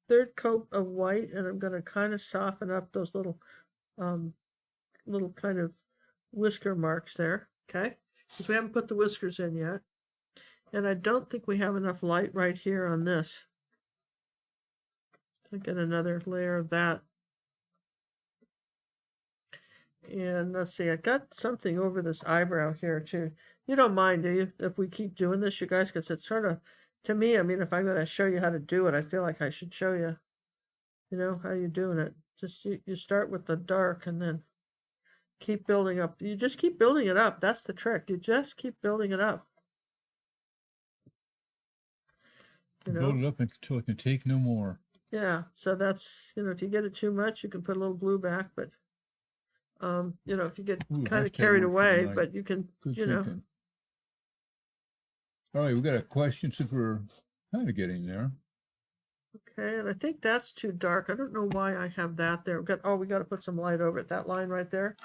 Third coat of white, and I'm going to kind of soften up those little kind of whisker marks there. Okay. Because we haven't put the whiskers in yet. And I don't think we have enough light right here on this. I'll get another layer of that. And let's see, I got something over this eyebrow here too. You don't mind, do you, if we keep doing this, you guys? Because it's sort of, to me, I mean, if I'm going to show you how to do it, I feel like I should show you, how you're doing it. Just you start with the dark and then keep building up. You just keep building it up. That's the trick. You just keep building it up. Build it up until it can take no more. Yeah, so that's, if you get it too much, you can put a little glue back, but if you get kind of carried away, but you can, Thinking. All right, we got a question since we're kind of getting there. Okay, and I think that's too dark. I don't know why I have that there. We got to put some light over it. That line right there,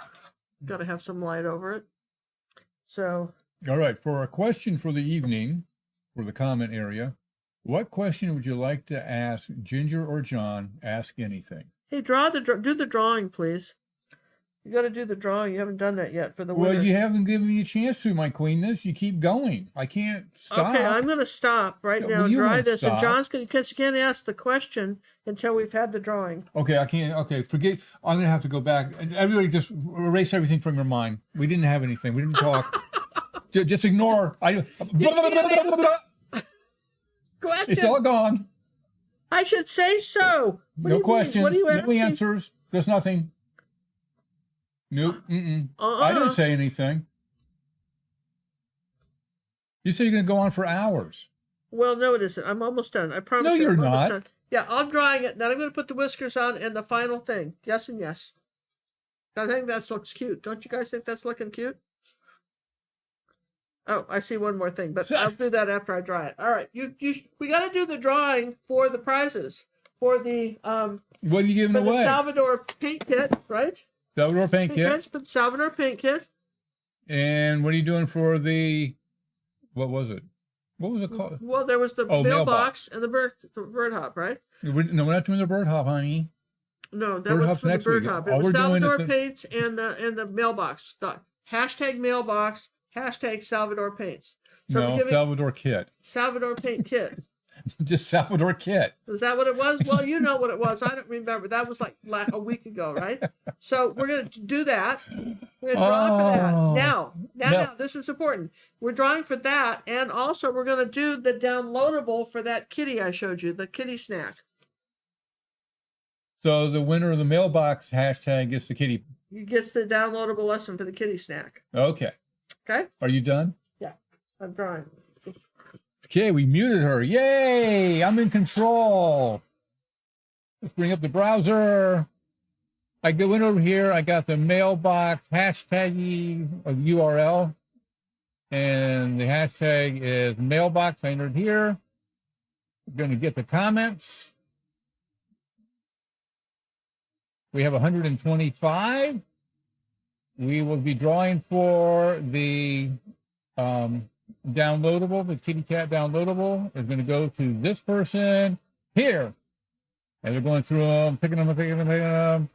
got to have some light over it. So. All right, for a question for the evening, for the comment area, what question would you like to ask Ginger or John? Ask anything. Hey, do the drawing, please. You got to do the drawing. You haven't done that yet for the winner. Well, you haven't given me a chance to, my queenness. You keep going. I can't stop. Okay, I'm going to stop right now and dry this. Stop. And John's going to, you can't ask the question until we've had the drawing. Okay, I can't. Okay, forget. I'm going to have to go back. Everybody just erase everything from your mind. We didn't have anything. We didn't talk. Just ignore. Question. It's all gone. I should say so. No questions. What are you asking? No answers. There's nothing. Nope. I didn't say anything. You said you're going to go on for hours. Well, no, it isn't. I'm almost done. I promise. No, you're not. Done. Yeah, I'm drawing it. Then I'm going to put the whiskers on and the final thing. Yes and yes. I think that looks cute. Don't you guys think that's looking cute? Oh, I see one more thing, but I'll do that after I dry it. All right, we got to do the drawing for the prizes. for the What are you giving away? Salvador Paint Kit, right? Salvador Paint Kit. For the Salvador Paint Kit. And what are you doing for the, what was it? What was it called? Well, there was the mailbox and the bird hop, right? No, we're not doing the bird hop, honey. No, that Bird was hop's for the next bird week. hop. All It was we're doing is Salvador Paints and the mailbox. Hashtag mailbox, hashtag Salvador Paints. So no, Salvador Kit. Salvador Paint Kit. Just Salvador Kit. Is that what it was? Well, you know what it was. I don't remember. That was like a week ago, right? So we're going to do that. We're going to draw for that. Now, this is important. We're drawing for that, and also we're going to do the downloadable for that kitty I showed you, the kitty snack. So the winner of the mailbox hashtag gets the kitty. He gets the downloadable lesson for the kitty snack. Okay. Okay? Are you done? Yeah, I'm drawing. Okay, we muted her. Yay! I'm in control. Let's bring up the browser. I go in over here. I got the mailbox hashtag URL. And the hashtag is mailbox. I entered here. We're going to get the comments. We have 125. We will be drawing for the downloadable, the kitty cat downloadable is going to go to this person here. And they're going through them, picking them.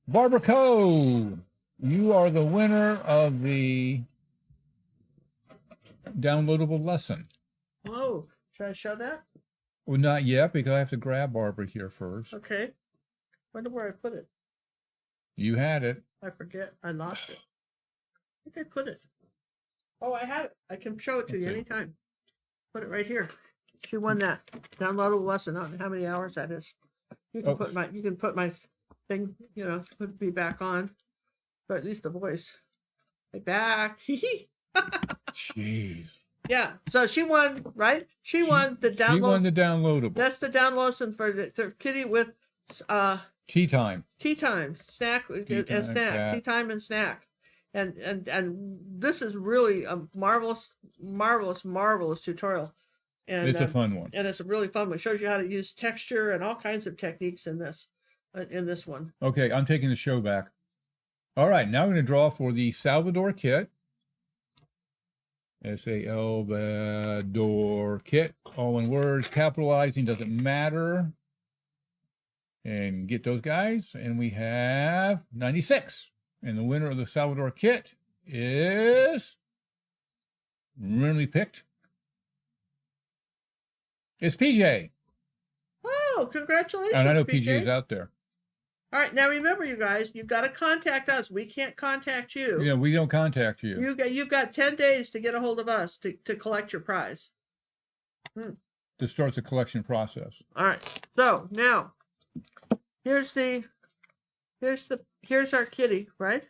Barbara Coe, you are the winner of the downloadable lesson. Whoa, should I show that? Well, not yet, because I have to grab Barbara here first. Okay. Wonder where I put it. You had it. I forget. I lost it. I think I put it. Oh, I have it. I can show it to you anytime. Put it right here. She won that downloadable lesson. I don't know how many hours that is. You can put my thing, put me back on. But at least the voice. Right back. Jeez. Yeah. So she won, right? She won the download. She won the downloadable. That's the download lesson for the kitty with tea time. Tea time. Snack and snack. Yeah. Tea time and snack. And this is really a marvelous tutorial. And it's a fun one. And it's a really fun one. It shows you how to use texture and all kinds of techniques in this one. Okay, I'm taking the show back. All right, now we're going to draw for the Salvador Kit. Salvador Kit, all in words, capitalizing doesn't matter. And get those guys. And we have 96. And the winner of the Salvador Kit is randomly picked. It's PJ. Oh, congratulations. And I know PJ PJ's out there. All right, now remember, you guys, you've got to contact us. We can't contact you. Yeah, we don't contact you. You've got 10 days to get a hold of us to collect your prize. To start the collection process. All right. So now here's our kitty, right?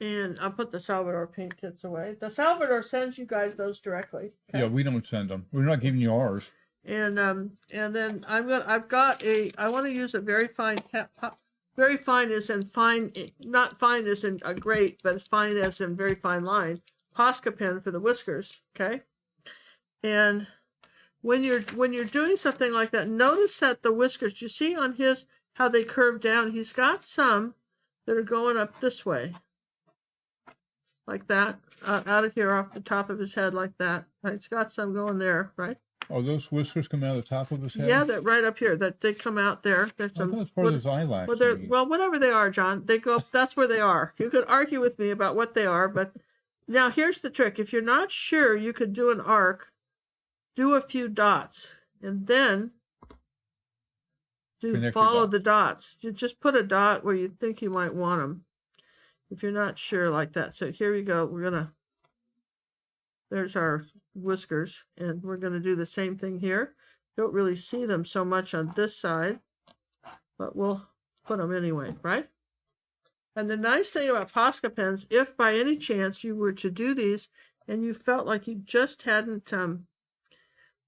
And I'll put the Salvador Paint kits away. The Salvador sends you guys those directly. Okay? Yeah, we don't send them. We're not giving you ours. And then I want to use a very fine, very fine as in fine, not fine as in a great, but as fine as in very fine line, Posca pen for the whiskers, okay? And when you're doing something like that, notice that the whiskers, you see on his how they curve down. He's got some that are going up this way, like that, out of here off the top of his head, like that. Right? He's got some going there, right? Oh, those whiskers come out of the top of his head? Yeah, that right up here. That they come out there. There's some. I thought it was part of his eyelash. Well, whatever they are, John, they go. That's where they are. You could argue with me about what they are, but now here's the trick. If you're not sure, you could do an arc, do a few dots, and then follow the dots. You just put a dot where you think you might want them. If you're not sure, like that. So here we go. There's our whiskers, and we're going to do the same thing here. Don't really see them so much on this side, but we'll put them anyway, right? And the nice thing about Posca pens, if by any chance you were to do these and you felt like you just hadn't,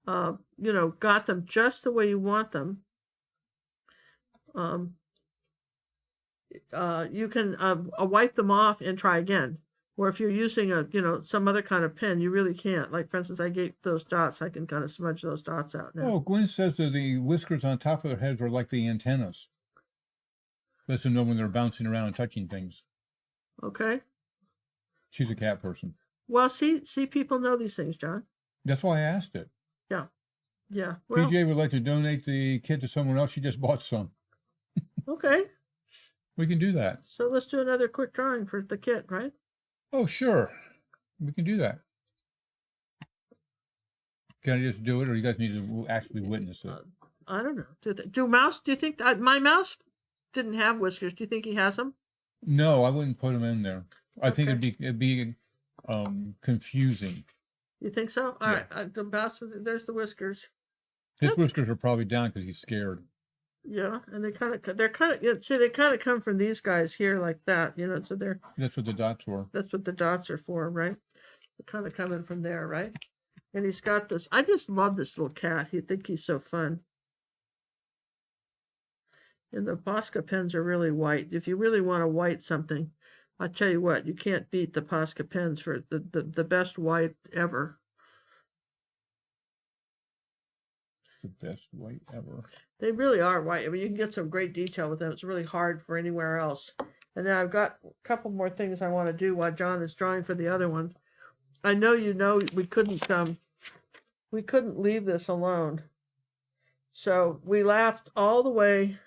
got them just the way you want them, you can wipe them off and try again. Or if you're using some other kind of pen, you really can't. Like, for instance, I gave those dots. I can kind of smudge those dots out now. Oh, Gwen says that the whiskers on top of their heads are like the antennas. Lets them know when they're bouncing around and touching things. Okay. She's a cat person. Well, see, people know these things, John. That's why I asked it. Yeah. Yeah. Well, PJ would like to donate the kit to someone else. She just bought some. okay. We can do that. So let's do another quick drawing for the kit, right? Oh, sure. We can do that. Can I just do it, or you guys need to actually witness it? I don't know. Do you think my mouse didn't have whiskers? Do you think he has them? No, I wouldn't put them in there. I think Okay. it'd be confusing. You think so? All Yeah. right. The mouse, there's the whiskers. His That's- whiskers are probably down because he's scared. Yeah, and they kind of come from these guys here like that, so That's what the dots were. that's what the dots are for, right? They're kind of coming from there, right? And he's got this. I just love this little cat. I think he's so fun. And the Posca pens are really white. If you really want to white something, I'll tell you what, you can't beat the Posca pens for the best white ever. The best white ever. They really are white. I mean, you can get some great detail with them. It's really hard for anywhere else. And then I've got a couple more things I want to do while John is drawing for the other one. I know we couldn't leave this alone. So we laughed all the way.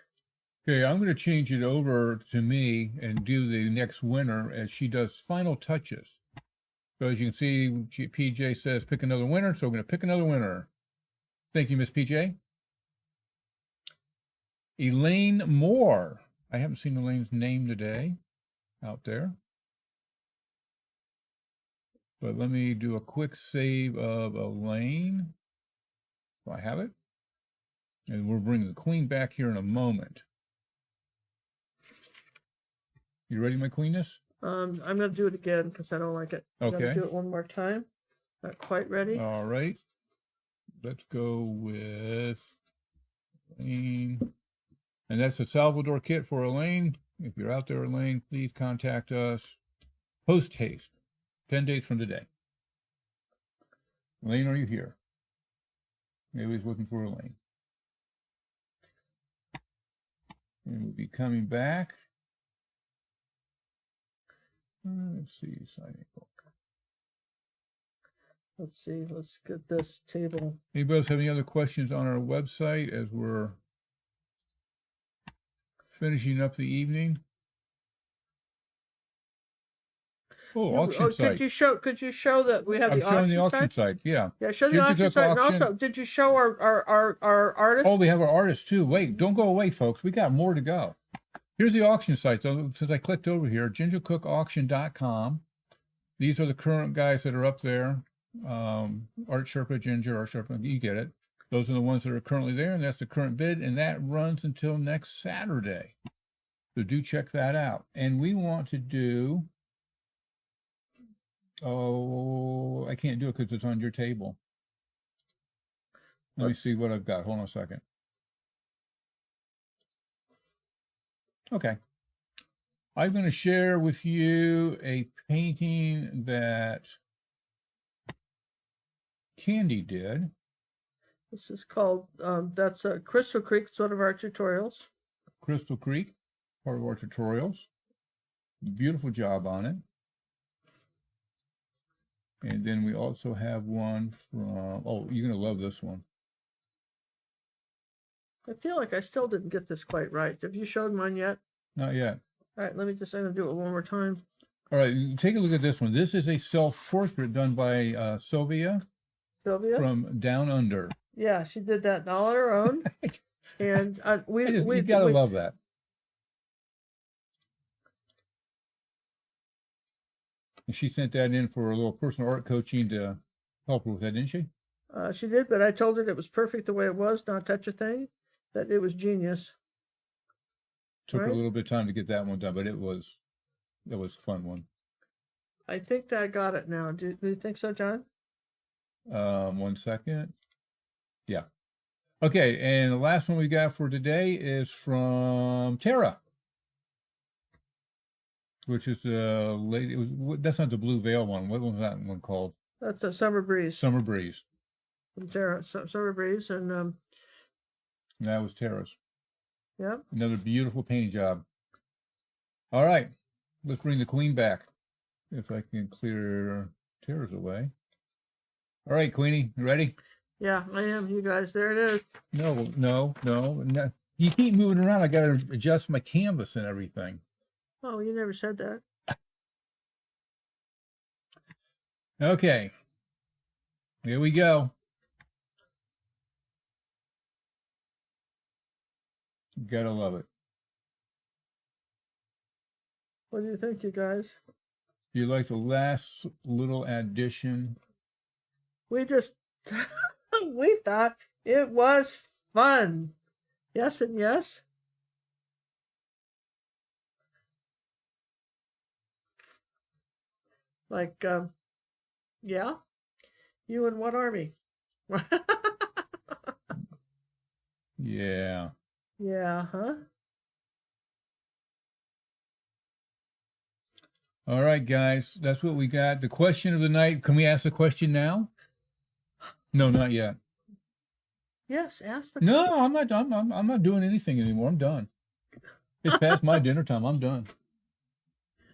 Okay, I'm going to change it over to me and do the next winner as she does final touches. So as you can see, PJ says pick another winner, so we're going to pick another winner. Thank you, Miss PJ. Elaine Moore. I haven't seen Elaine's name today out there. But let me do a quick save of Elaine. So I have it. And we'll bring the queen back here in a moment. You ready, my queenness? I'm going to do it again because I don't like it. I'm going to Okay. do it one more time. Not quite ready. All right. Let's go with Elaine. And that's a Salvador kit for Elaine. If you're out there, Elaine, please contact us. Post haste. 10 days from today. Elaine, are you here? Maybe he's looking for Elaine. And we'll be coming back. Let's see. Signing book. Let's see. Let's get this table. Anybody else have any other questions on our website as we're finishing up the evening? Oh, auction site. Could you show that we have I'm the showing the auction auction site? site. Yeah. Yeah, show the Gingercook auction site. And auction. also, did you show our artist? Oh, we have our artists too. Wait, don't go away, folks. We got more to go. Here's the auction site. So since I clicked over here, gingercookauction.com. These are the current guys that are up there. Art Sherpa, Ginger, Art Sherpa, you get it. Those are the ones that are currently there, and that's the current bid, and that runs until next Saturday. So do check that out. And we want to do, oh, I can't do it because it's on your table. Let me see what I've got. Hold on a second. Okay. I'm going to share with you a painting that Candy did. This is called, that's Crystal Creek. It's one of our tutorials. Crystal Creek, part of our tutorials. Beautiful job on it. And then we also have one from, oh, you're going to love this one. I feel like I still didn't get this quite right. Have you showed mine yet? Not yet. All right, I'm going to do it one more time. All right, take a look at this one. This is a self-portrait done by Sylvia Sylvia? from Down Under. Yeah, she did that all on her own. And You gotta love that. And she sent that in for a little personal art coaching to help her with that, didn't she? She did, but I told her it was perfect the way it was, not touch a thing, that it was genius. Took her Right. a little bit of time to get that one done, but it was a fun one. I think that I got it now. Do you think so, John? 1 second. Yeah. Okay, and the last one we got for today is from Tara. which is the lady. That's not the Blue Veil one. What was that one called? That's a Summer Breeze Summer Breeze. from Tara. Summer Breeze, and That was Tara's. yep. Another beautiful painting job. All right, let's bring the Queen back. If I can clear Tara's away. All right, Queenie, you ready? Yeah, I am. You guys, there it is. No. You keep moving around. I got to adjust my canvas and everything. Oh, you never said that. Okay, here we go. Gotta love it. What do you think, you guys? You like the last little addition? We just we thought it was fun. Yes and yes. Like, yeah. You in what army? Yeah. Yeah, huh? All right, guys, that's what we got. The question of the night. Can we ask the question now? No, not yet. Yes, ask the No, question. I'm not. I'm not doing anything anymore. I'm done. It's past my dinner time. I'm done.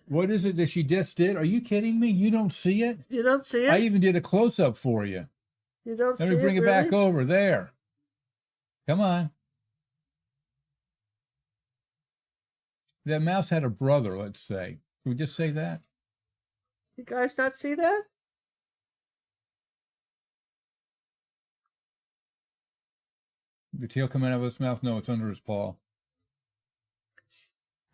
What is it that she just did? Are you kidding me? You don't see it? You don't see it? I even did a close up for you. You don't Let see me bring it really? back over there. Come on. That mouse had a brother, let's say. Can we just say that? You guys not see that? The tail coming out of his mouth? No, it's under his paw.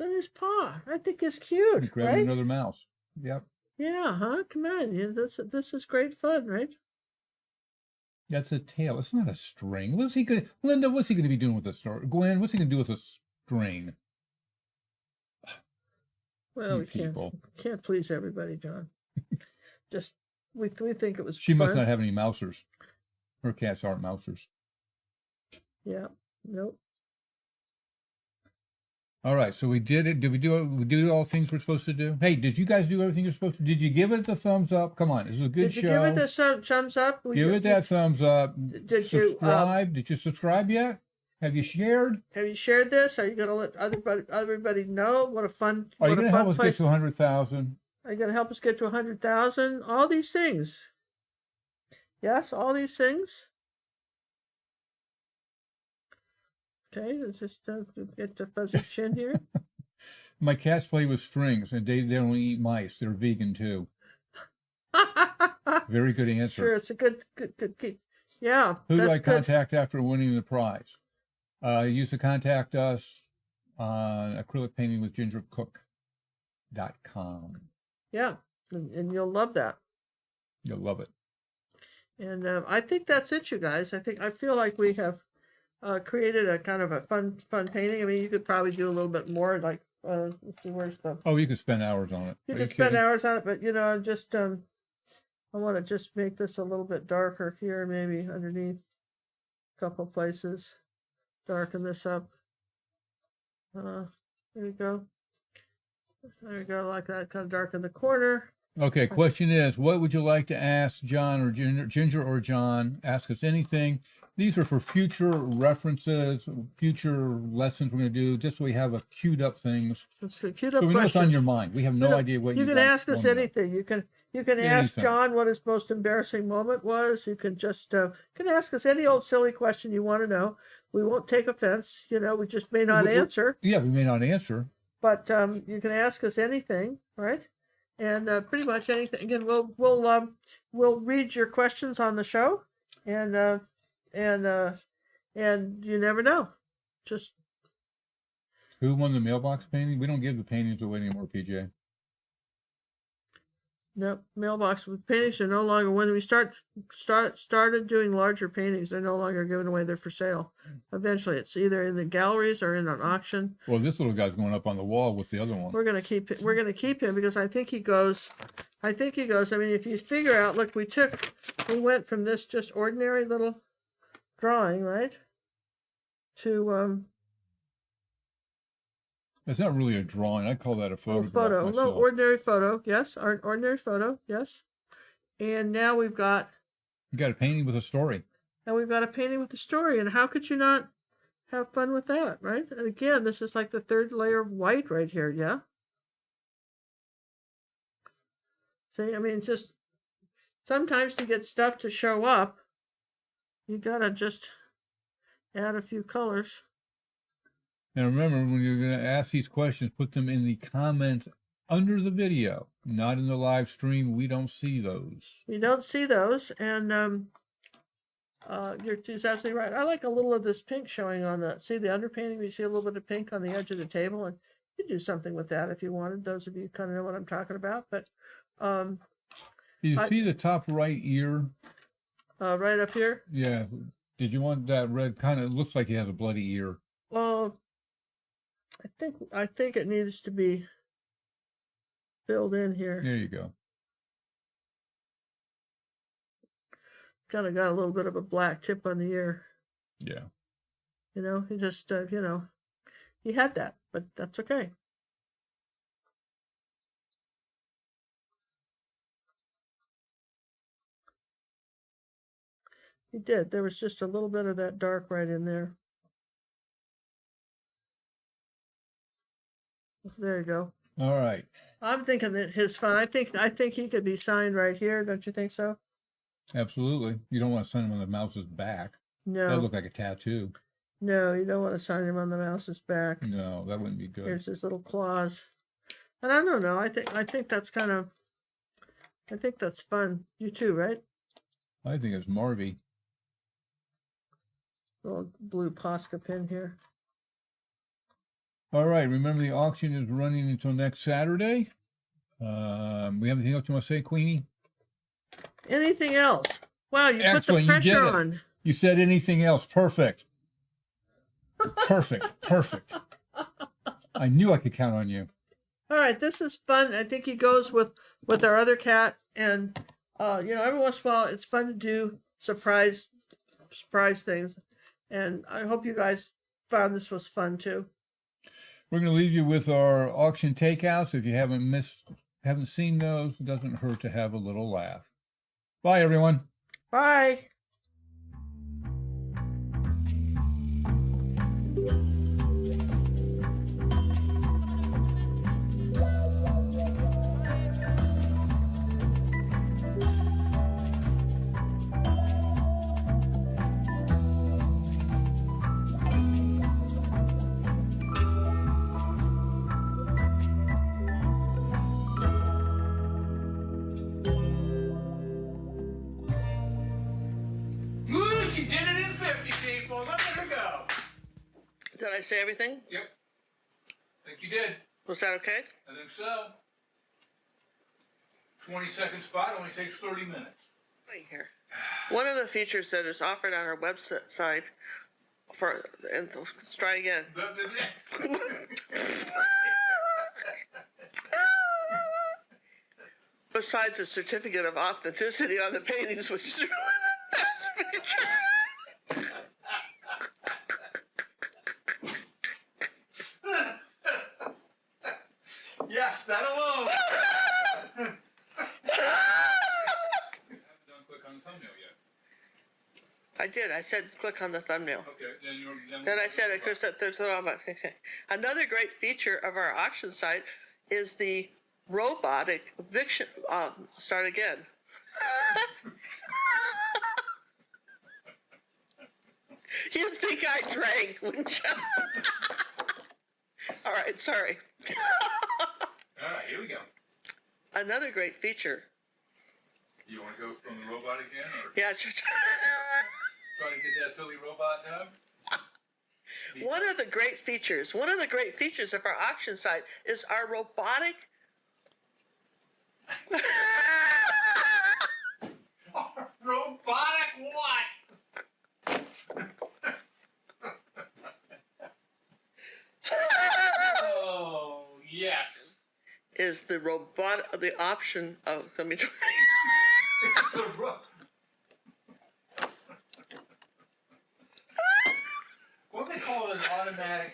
On his paw. I think it's He's cute, grabbing right? another mouse. Yep. Yeah, huh? Come on. Yeah, this is great fun, right? That's a tail. It's not a string. What's he going Linda, what's he going to be doing with a string? Gwen, what's he going to do with a string? Well, You we people. can't please everybody, John. Just we think it was She must fun. not have any mousers. Her cats aren't mousers. Yeah. Nope. All right, so we did it. Did we do all the things we're supposed to do? Hey, did you guys do everything you're supposed to? Did you give it the thumbs up? Come on, this is a good Did you show. give it the thumbs up? Give it that thumbs up. Did you Subscribe. Did you subscribe yet? Have you shared? have you shared this? Are you going to let everybody know what a fun Are you what a going to fun help us place? get to 100,000? Are you going to help us get to 100,000? All these things. Yes, all these things. Okay, let's just get the fuzzy chin here. My cats play with strings, and they don't eat mice. They're vegan too. Very good answer. Sure, it's a good. Yeah, Who do I that's good. contact after winning the prize? You to contact us on acrylicpaintingwithgingercook.com. Yeah, and you'll love that. You'll love it. And I think that's it, you guys. I feel like we have created a kind of a fun painting. I mean, you could probably do a little bit more. Like, let's see, where's the? Oh, you could spend hours on it. You Are could you spend kidding? hours on it, but I just I want to just make this a little bit darker here, maybe underneath a couple places. Darken this up. There we go. There we go, like that. Kind of darken the corner. Okay, question is, what would you like to ask John or Ginger or John? Ask us anything. These are for future references, future lessons we're going to do, just so we have a queued up things. Let's go. Queued up So we know it's on questions. your mind. We have no idea what You can guys ask us wanna know. anything. You can ask Anything. John what his most embarrassing moment was. You can just can ask us any old silly question you want to know. We won't take offense. We just may not answer. Yeah, we may not answer. But you can ask us anything, right? And pretty much anything. Again, we'll read your questions on the show, and you never know. Just Who won the mailbox painting? We don't give the paintings away anymore, PJ. no mailbox paintings are no longer. When we started doing larger paintings, they're no longer given away. They're for sale. Eventually, it's either in the galleries or in an auction. Well, this little guy's going up on the wall with the other one. We're gonna keep him because I think he goes. I mean, if you figure out, look, we went from this just ordinary little drawing, right, to It's not really a drawing. I call that a Oh, photograph photo. No, myself. ordinary photo. Yes, ordinary photo. Yes. And now we've got You got a painting with a story. a painting with a story. And how could you not have fun with that, right? And again, this is like the third layer of white right here. Yeah. See, I mean, just sometimes to get stuff to show up, you gotta just add a few colors. And remember, when you're going to ask these questions, put them in the comments under the video, not in the live stream. We don't see those. You don't see those, and you're absolutely right. I like a little of this pink showing on the, see the underpainting, you see a little bit of pink on the edge of the table, and you do something with that if you wanted. Those of you kind of know what I'm talking about, but You see the top right ear? right up here. Yeah. Did you want that red? Kind of looks like he has a bloody ear. Well, I think it needs to be filled in here. There you go. Kind of got a little bit of a black tip on the ear. Yeah. You know, he just, he had that, but that's okay. He did. There was just a little bit of that dark right in there. There you go. All right. I'm thinking that his fun. I think he could be signed right here. Don't you think so? Absolutely. You don't want to send him on the mouse's back. No. That look like a tattoo. No, you don't want to sign him on the mouse's back. No, that wouldn't be good. Here's his little claws. And I don't know. I think that's kind of. I think that's fun. You too, right? I think it's Marvy. Little blue Posca pin here. All right. Remember, the auction is running until next Saturday. We have anything else you want to say, Queenie? Anything else? Wow, you Excellent, put the you pressure did it. on. You said anything else. Perfect. Perfect. Perfect. I knew I could count on you. All right, this is fun. I think he goes with our other cat, and every once in a while it's fun to do surprise things, and I hope you guys found this was fun too. We're going to leave you with our auction takeouts. If you haven't seen those, it doesn't hurt to have a little laugh. Bye, everyone. Bye. She did it in 50, people. Look at her go. Did I say everything? Yep. I think you did. Was that okay? I think so. 20-second spot only takes 30 minutes. Right here. One of the features that is offered on our website let's try again. Besides a certificate of authenticity on the paintings, which is really the best feature. Yes, that alone. Haven't done click on the thumbnail yet. I did. I said click on the thumbnail. Okay, Then I said it because there's okay. Another great feature of our auction site is the robotic eviction. Start again. You'd think I drank, wouldn't you? All right, sorry. All right, here we go. Another great feature. You want to go from the robot again? Or Yeah. try to get that silly robot done? One of the great features of our auction site is our robotic. Robotic what? Oh, yes. Is the option of, let me try. It's a what do they call it, an automatic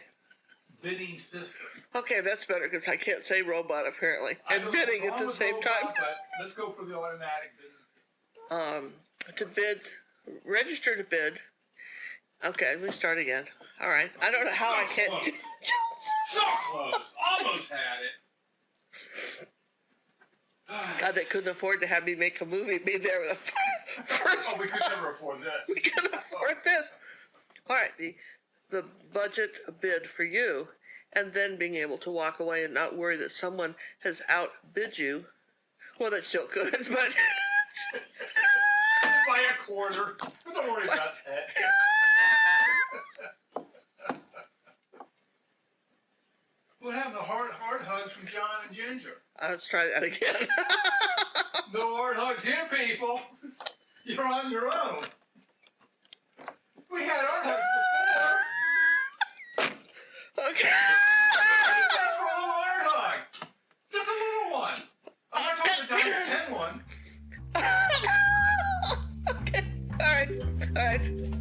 bidding system. Okay, that's better because I can't say robot apparently. And bidding at the same time. But let's go for the automatic bidding system. To bid, register to bid. Okay, let me start again. All right. I don't know how I can't. Close. So close. Almost had it. God, they couldn't afford to have me make a movie. Be there with a Oh, we could never afford this. We couldn't afford this. All right, the budget bid for you, and then being able to walk away and not worry that someone has outbid you. Well, that's still good, but By a quarter. Don't worry about that. What happened to hard hugs from John and Ginger? let's try that again. No hard hugs here, people. You're on your own. We had our hugs before. Okay. Just for a little hard hug. Just a little one. I'm not talking about the 10 one. Okay. All right.